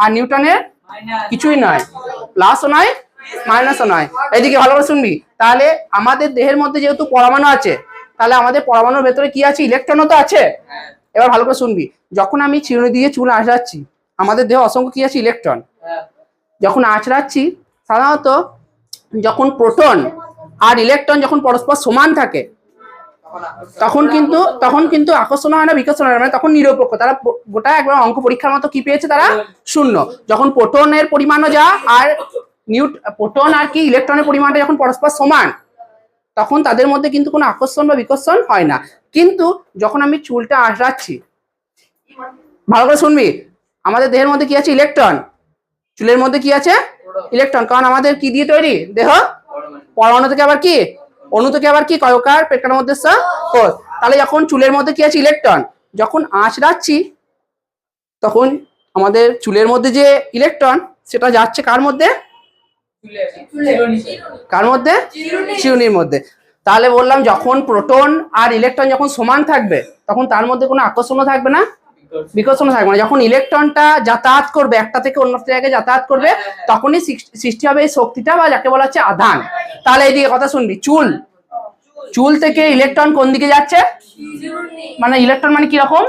A: আর নিউটনের কিছুই নয়, প্লাসও নয় মাইনাসও নয়। এইদিকে ভালো করে শুনবি। তাহলে আমাদের দেহের মধ্যে যেহেতু পরমাণু আছে, তাহলে আমাদের পরমাণুর ভেতরে কি আছে? ইলেকট্রনও তো আছে। এবার ভালো করে শুনবি, যখন আমি চিরুনি দিয়ে চুল আঁচড়াচ্ছি, আমাদের দেহে অসংখ্য কি আছে? ইলেকট্রন। যখন আঁচড়াচ্ছি, সাধারণত যখন প্রোটন আর ইলেকট্রন যখন পরস্পর সমান থাকে তখন কিন্তু আকর্ষণ হয় না, বিকর্ষণ হয় না, মানে তখন নিরপেক্ষ। তারা গোটা একবার অঙ্ক পরীক্ষার মতো কি পেয়েছে? তারা শূন্য। যখন প্রোটনের পরিমাণও যা, আর প্রোটন আর কি ইলেকট্রনের পরিমাণটা যখন পরস্পর সমান, তখন তাদের মধ্যে কিন্তু কোনো আকর্ষণ বা বিকর্ষণ হয় না। কিন্তু যখন আমি চুলটা আঁচড়াচ্ছি, ভালো করে শুনবি, আমাদের দেহের মধ্যে কি আছে? ইলেকট্রন। চুলের মধ্যে কি আছে? ইলেকট্রন। কারণ আমাদের কি দিয়ে তৈরি দেহ? পরমাণু থেকে আবার কি? অণু থেকে আবার কি? কয়কার পেটকাটার মধ্যে কোষ। তাহলে যখন চুলের মধ্যে কি আছে? ইলেকট্রন। যখন আঁচড়াচ্ছি তখন আমাদের চুলের মধ্যে যে ইলেকট্রন, সেটা যাচ্ছে কার মধ্যে? কার মধ্যে? চিরুনির মধ্যে। তাহলে বললাম, যখন প্রোটন আর ইলেকট্রন যখন সমান থাকবে, তখন তার মধ্যে কোনো আকর্ষণও থাকবে না, বিকর্ষণ থাকবে না। যখন ইলেকট্রনটা যাতায়াত করবে, একটা থেকে অন্য জায়গায় যাতায়াত করবে, তখনই সৃষ্টি হবে এই শক্তিটা, বা যাকে বলা হচ্ছে আধান। তাহলে এইদিকে কথা শুনবি, চুল থেকে ইলেকট্রন কোন দিকে যাচ্ছে? মানে ইলেকট্রন মানে কিরকম?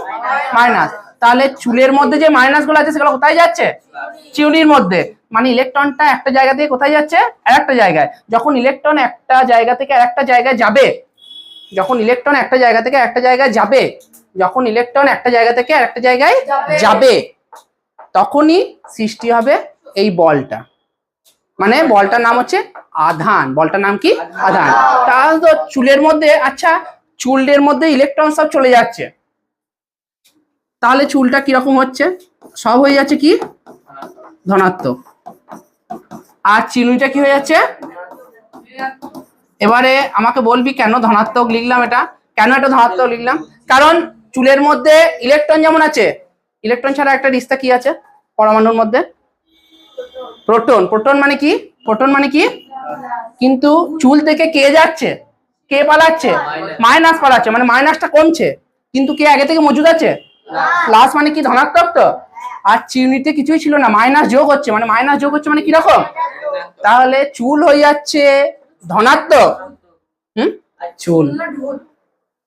A: মাইনাস। তাহলে চুলের মধ্যে যে মাইনাস গুলো আছে সেগুলো কোথায় যাচ্ছে? চিরুনির মধ্যে। মানে ইলেকট্রনটা একটা জায়গা থেকে কোথায় যাচ্ছে? আরেকটা জায়গায়। যখন ইলেকট্রন একটা জায়গা থেকে আরেকটা জায়গায় যাবে, যখন ইলেকট্রন একটা জায়গা থেকে একটা জায়গায় যাবে, যখন ইলেকট্রন একটা জায়গা থেকে আরেকটা জায়গায় যাবে, তখনই সৃষ্টি হবে এই বলটা। মানে বলটার নাম হচ্ছে আধান। বলটার নাম কি? আধান। তাহলে তো চুলের মধ্যে, আচ্ছা চুলের মধ্যে ইলেকট্রন সব চলে যাচ্ছে, তাহলে চুলটা কিরকম হচ্ছে? সব হয়ে যাচ্ছে কি? ধনাত্মক। আর চিরুনিটা কি হয়ে যাচ্ছে? এবারে আমাকে বলবি কেন ধনাত্মক লিখলাম এটা? কেন এটা ধনাত্মক লিখলাম? কারণ চুলের মধ্যে ইলেকট্রন যেমন আছে, ইলেকট্রন ছাড়া একটা রিস্তা কি আছে পরমাণুর মধ্যে? প্রোটন। প্রোটন মানে কি? প্রোটন মানে কি? কিন্তু চুল থেকে কে যাচ্ছে, কে পালাচ্ছে? মাইনাস পালাচ্ছে, মানে মাইনাসটা কমছে, কিন্তু কে আগে থেকে মজুদ আছে? প্লাস মানে কি ধনাত্মক তো। আর চিহ্নিতে কিছুই ছিল না, মাইনাস যোগ হচ্ছে, মানে মাইনাস যোগ হচ্ছে মানে কি রকম? তাহলে চুল হয়ে যাচ্ছে ধনাত্মক। চুল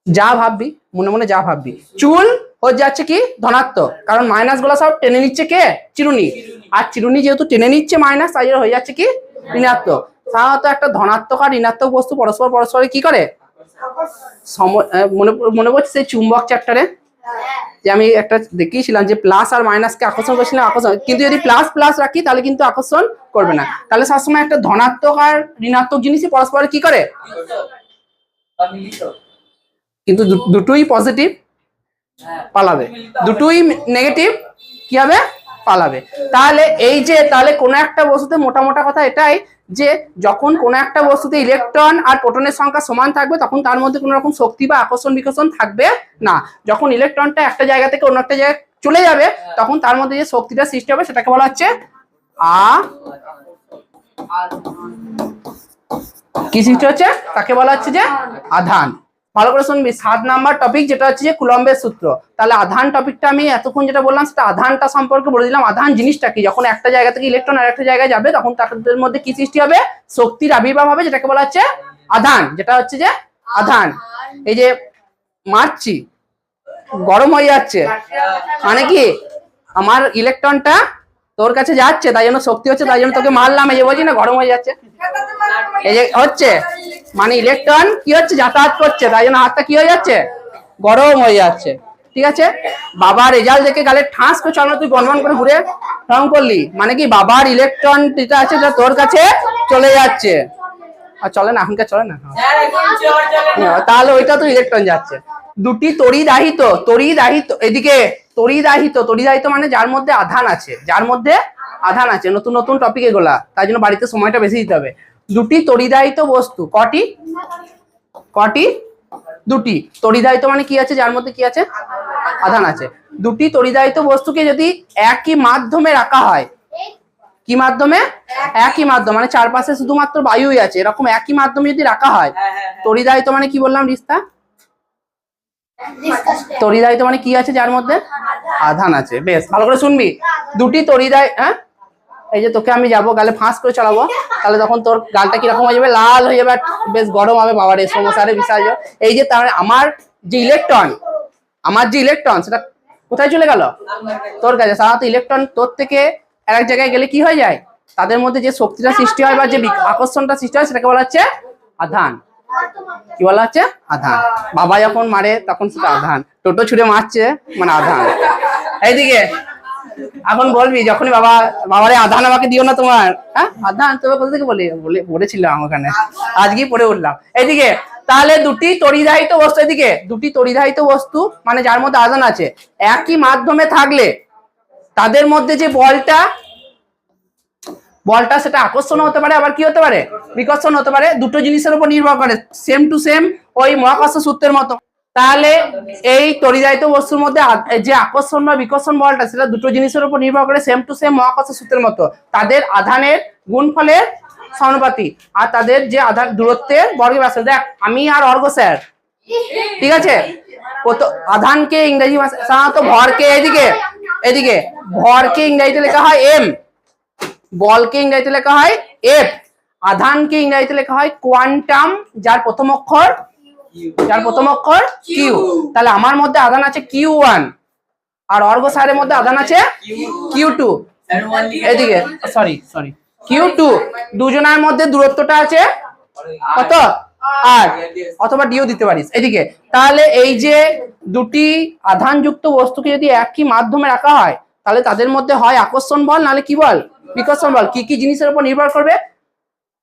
A: যা ভাববি মনে মনে যা ভাববি, চুল হয়ে যাচ্ছে কি ধনাত্মক, কারণ মাইনাস গুলো সব টেনে নিচ্ছে কে? চিরুনি। আর চিরুনি যেহেতু টেনে নিচ্ছে মাইনাস, তাই হয়ে যাচ্ছে কি ঋণাত্মক। সাধারণত একটা ধনাত্মক আর ঋণাত্মক বস্তু পরস্পর কি করে? মনে পড়ছে সেই চুম্বক চ্যাপ্টারে যে আমি একটা দেখিয়েছিলাম যে প্লাস আর মাইনাসকে আকর্ষণ করেছিলাম, আকর্ষণ, কিন্তু যদি প্লাস প্লাস রাখি তাহলে কিন্তু আকর্ষণ করবে না। তাহলে সবসময় একটা ধনাত্মক আর ঋণাত্মক জিনিসই পরস্পর কি করে? কিন্তু দুটোই পজিটিভ পালাবে, দুটোই নেগেটিভ কি হবে? পালাবে। তাহলে এই যে তাহলে কোনো একটা বস্তুতে মোটা কথা এটাই যে যখন কোনো একটা বস্তুতে ইলেকট্রন আর প্রোটনের সংখ্যা সমান থাকবে তখন তার মধ্যে কোনো রকম শক্তি বা আকর্ষণ বিকর্ষণ থাকবে না। যখন ইলেকট্রনটা একটা জায়গা থেকে অন্য একটা জায়গায় চলে যাবে তখন তার মধ্যে যে শক্তিটা সৃষ্টি হবে সেটাকে বলা হচ্ছে কি সৃষ্টি হচ্ছে? তাকে বলা হচ্ছে যে আধান। ভালো করে শুনবি, 7 নাম্বার টপিক যেটা হচ্ছে যে কুলম্বের সূত্র। তাহলে আধান টপিকটা আমি এতক্ষণ যেটা বললাম সেটা আধানটা সম্পর্কে বলে দিলাম। আধান জিনিসটা কি? যখন একটা জায়গা থেকে ইলেকট্রন আর একটা জায়গায় যাবে তখন তাদের মধ্যে কি সৃষ্টি হবে? শক্তির আবির্ভাব হবে, যেটাকে বলা হচ্ছে আধান। যেটা হচ্ছে যে আধান। এই যে মারছি গরম হয়ে যাচ্ছে মানে কি আমার ইলেকট্রনটা তোর কাছে যাচ্ছে তাই জন্য শক্তি হচ্ছে, তাই জন্য তোকে মারলাম। এই যে বলছি না গরম হয়ে যাচ্ছে, এই যে হচ্ছে মানে ইলেকট্রন কি হচ্ছে? যাতায়াত করছে, তাই জন্য হাতটা কি হয়ে যাচ্ছে? গরম হয়ে যাচ্ছে। ঠিক আছে, বাবার রেজাল্ট দেখে গালে ঠাস করে চলো তুই গনগন করে ঘুরে রং করলি, মানে কি বাবার ইলেকট্রন যেটা আছে সেটা তোর কাছে চলে যাচ্ছে। আর চলে না এখনকার, চলে না, তাহলে ওইটা তো ইলেকট্রন যাচ্ছে। দুটি তড়িদাহিত, এদিকে তড়িদাহিত মানে যার মধ্যে আধান আছে, যার মধ্যে আধান আছে। নতুন নতুন টপিক এগুলা, তাই জন্য বাড়িতে সময়টা বেশি দিতে হবে। দুটি তড়িদাহিত বস্তু, কটি? দুটি। তড়িদাহিত মানে কি আছে? যার মধ্যে কি আছে? আধান আছে। দুটি তড়িদাহিত বস্তুকে যদি একই মাধ্যমে রাখা হয়, কি মাধ্যমে? একই মাধ্যম, মানে চারপাশে শুধুমাত্র বায়ুই আছে, এরকম একই মাধ্যমে যদি রাখা হয়, তড়িদাহিত মানে কি বললাম রিস্তা? তড়িদাহিত মানে কি আছে? যার মধ্যে আধান আছে। বেশ ভালো করে শুনবি। দুটি হ্যাঁ, এই যে তোকে আমি যাবো গালে ফাঁস করে চালাবো, তাহলে তখন তোর গালটা কিরকম হয়ে যাবে? লাল হয়ে যাবে, বেশ গরম হবে। বাবার এই সমস্যারে বিশাল। এই যে তার আমার যে ইলেকট্রন সেটা কোথায় চলে গেল? তোর কাছে। সাধারণত ইলেকট্রন তোর থেকে আরেক জায়গায় গেলে কি হয়ে যায়? তাদের মধ্যে যে শক্তিটা সৃষ্টি হয় বা যে আকর্ষণটা সৃষ্টি হয় সেটাকে বলা হচ্ছে আধান। কি বলা হচ্ছে? আধান। বাবা যখন মারে তখন সেটা আধান, টোটো ছুটে মারছে মানে আধান। এইদিকে এখন বলবি যখনই বাবারে আধান আমাকে দিও না তোমার, হ্যাঁ আধান তবে কোথা থেকে বলেছিলাম ওখানে, আজকেই পড়ে উঠলাম। এইদিকে তাহলে দুটি তড়িদাহিত বস্তু, এদিকে দুটি তড়িদাহিত বস্তু মানে যার মধ্যে আধান আছে, একই মাধ্যমে থাকলে তাদের মধ্যে যে বলটা সেটা আকর্ষণ হতে পারে, আবার কি হতে পারে? বিকর্ষণ হতে পারে। দুটো জিনিসের উপর নির্ভর করে, সেম টু সেম ওই মহাকর্ষ সূত্রের মতো। তাহলে এই তড়িদাহিত বস্তুর মধ্যে যে আকর্ষণ বা বিকর্ষণ বলটা সেটা দুটো জিনিসের উপর নির্ভর করে, সেম টু সেম মহাকর্ষ সূত্রের মতো। তাদের আধানের গুণফলের সমানুপাতি আর তাদের যে আধান দূরত্বের বর্গের ব্যাসার্ধ। দেখ আমি আর অর্ঘ স্যার, ঠিক আছে, আধানকে ইংরেজি ভাষা সাধারণত ভরকে এদিকে ভরকে ইংরেজিতে লেখা হয় এম, বলকে ইংরেজিতে লেখা হয় এফ, আধানকে ইংরেজিতে লেখা হয় কোয়ান্টাম, যার প্রথম অক্ষর কিউ। তাহলে আমার মধ্যে আধান আছে Q1 আর অর্ঘ স্যারের মধ্যে আধান আছে Q2। এদিকে সরি Q2। দুজনের মধ্যে দূরত্বটা আছে কত? আর অথবা ডিও দিতে পারিস এদিকে। তাহলে এই যে দুটি আধানযুক্ত বস্তুকে যদি একই মাধ্যমে রাখা হয় তাহলে তাদের মধ্যে হয় আকর্ষণ বল, নাহলে কি বল? বিকর্ষণ বল। কি কি জিনিসের উপর নির্ভর করবে?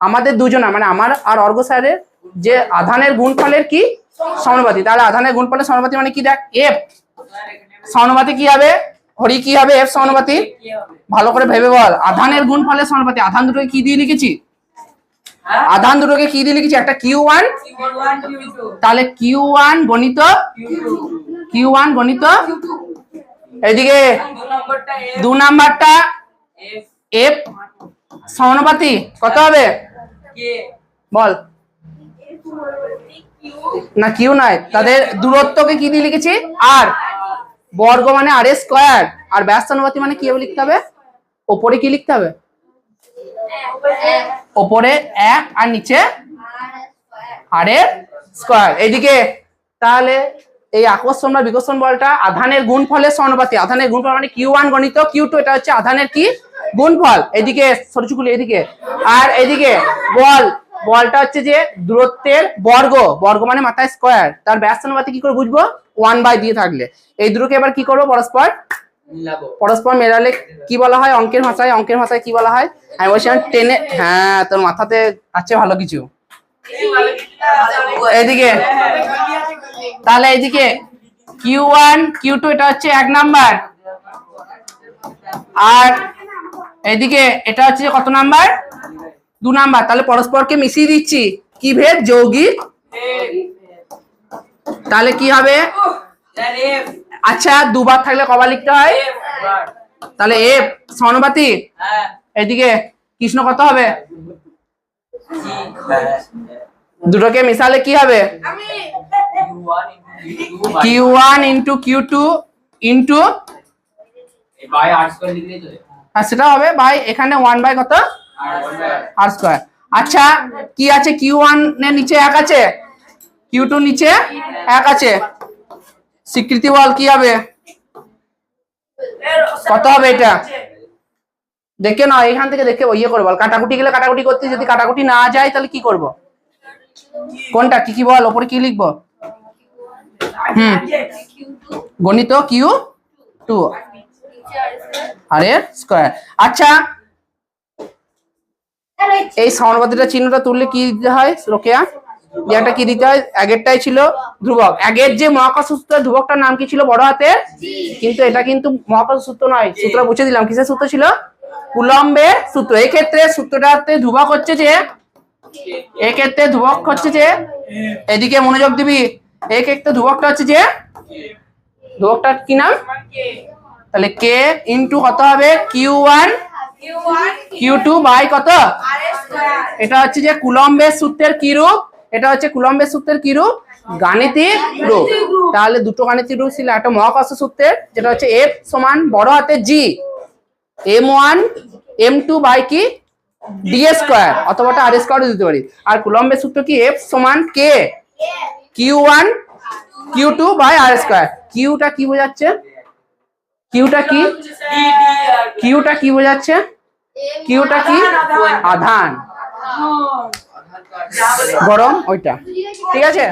A: আমাদের দুজনা মানে আমার আর অর্ঘ স্যারের যে আধানের গুণফলের কি সমানুপাতি। তাহলে আধানের গুণফলের সমানুপাতি মানে কি? দেখ এফ সমানুপাতি কি হবে? হরি কি হবে? এফ সমানুপাতি। ভালো করে ভেবে বল, আধানের গুণফলের সমানুপাতি। আধান দুটোকে কি দিয়ে লিখেছি? একটা Q1, তাহলে Q1 গণিত এদিকে 2 নাম্বারটা F সমানুপাতি কত হবে বল? না কিউ নয়, তাদের দূরত্বকে কি দিয়ে লিখেছি আর, বর্গ মানে আর স্কয়ার, আর ব্যস্তানুপাতি মানে কি হবে লিখতে হবে, ওপরে কি লিখতে হবে, ওপরে 1 আর নিচে আর স্কয়ার। এইদিকে তাহলে এই আকর্ষণ বা বিকর্ষণ বলটা আধানের গুণফলের সমানুপাতি। আধানের গুণফল মানে Q1 গণিত Q2, এটা হচ্ছে আধানের কি গুণফল। এদিকে সরচুকুলি এদিকে, আর এদিকে বলটা হচ্ছে যে দূরত্বের বর্গ, বর্গ মানে মাথায় স্কয়ার, তার ব্যস্তানুপাতি কি করে বুঝবো, 1 দিয়ে থাকলে। এই দুটোকে এবার কি করবো, পরস্পর মেলালে কি বলা হয় অঙ্কের ভাষায়, অঙ্কের ভাষায় কি বলা হয়, আমি বলছিলাম টেনে, হ্যাঁ তোর মাথাতে আছে ভালো কিছু। এইদিকে তাহলে এইদিকে Q1 Q2 এটা হচ্ছে 1 নাম্বার, আর এইদিকে এটা হচ্ছে কত নাম্বার, 2 নাম্বার। তাহলে পরস্পরকে মিশিয়ে দিচ্ছি, কি ভেদ, যৌগিক। তাহলে কি হবে, আচ্ছা দুবার থাকলে কবার লিখতে হয়, তাহলে এফ সমানুপাতি, এইদিকে কৃষ্ণ কত হবে, দুটোকে মিশালে কি হবে, Q1 ইন্টু Q2 ইন্টু, সেটা হবে ভাই এখানে 1 বাই কত আর স্কয়ার। আচ্ছা কি আছে, Q1 এর নিচে 1 আছে, Q2 নিচে 1 আছে, স্বীকৃতি বল কি হবে, কত হবে এটা দেখে না, এখান থেকে দেখে ইয়ে করে বল, কাটাকুটি গেলে কাটাকুটি করতে, যদি কাটাকুটি না যায় তাহলে কি করব, কোনটা কি বল, ওপরে কি লিখবো, গণিত Q2 আর স্কয়ার। আচ্ছা এই সমানুপাতিটা চিহ্নটা তুললে কি দিতে হয় রোকেয়া, এটা কি দিতে হয়, আগেরটাই ছিল ধ্রুবক, আগের যে মহাকর্ষ সূত্রের ধ্রুবকটার নাম কি ছিল, বড় হাতের, কিন্তু এটা কিন্তু মহাকর্ষ সূত্র নয়, সূত্র বুঝে দিলাম, কিসের সূত্র ছিল, কুলম্বের সূত্র। এই ক্ষেত্রে সূত্রটাতে ধ্রুবক হচ্ছে যে, এই ক্ষেত্রে ধ্রুবক হচ্ছে যে, এদিকে মনোযোগ দিবি, এই ক্ষেত্রে ধ্রুবকটা হচ্ছে যে, ধ্রুবকটার কি নাম, তাহলে k ইনটু কত হবে, Q1 Q2 বাই কত, এটা হচ্ছে যে কুলম্বের সূত্রের কি রূপ, এটা হচ্ছে কুলম্বের সূত্রের কি রূপ, গাণিতিক রূপ। তাহলে দুটো গাণিতিক রূপ ছিল, একটা মহাকর্ষ সূত্রের যেটা হচ্ছে F সমান বড় হাতের G M1 M2 বাই কি d স্কয়ার, অথবা আর স্কয়ার দিতে পারি, আর কুলম্বের সূত্র কি F সমান K Q1 Q2 by r square. কিউটা কি বোঝাচ্ছে, কিউটা কি বোঝাচ্ছে, কিউটা কি আধান, গরম ওইটা, ঠিক আছে।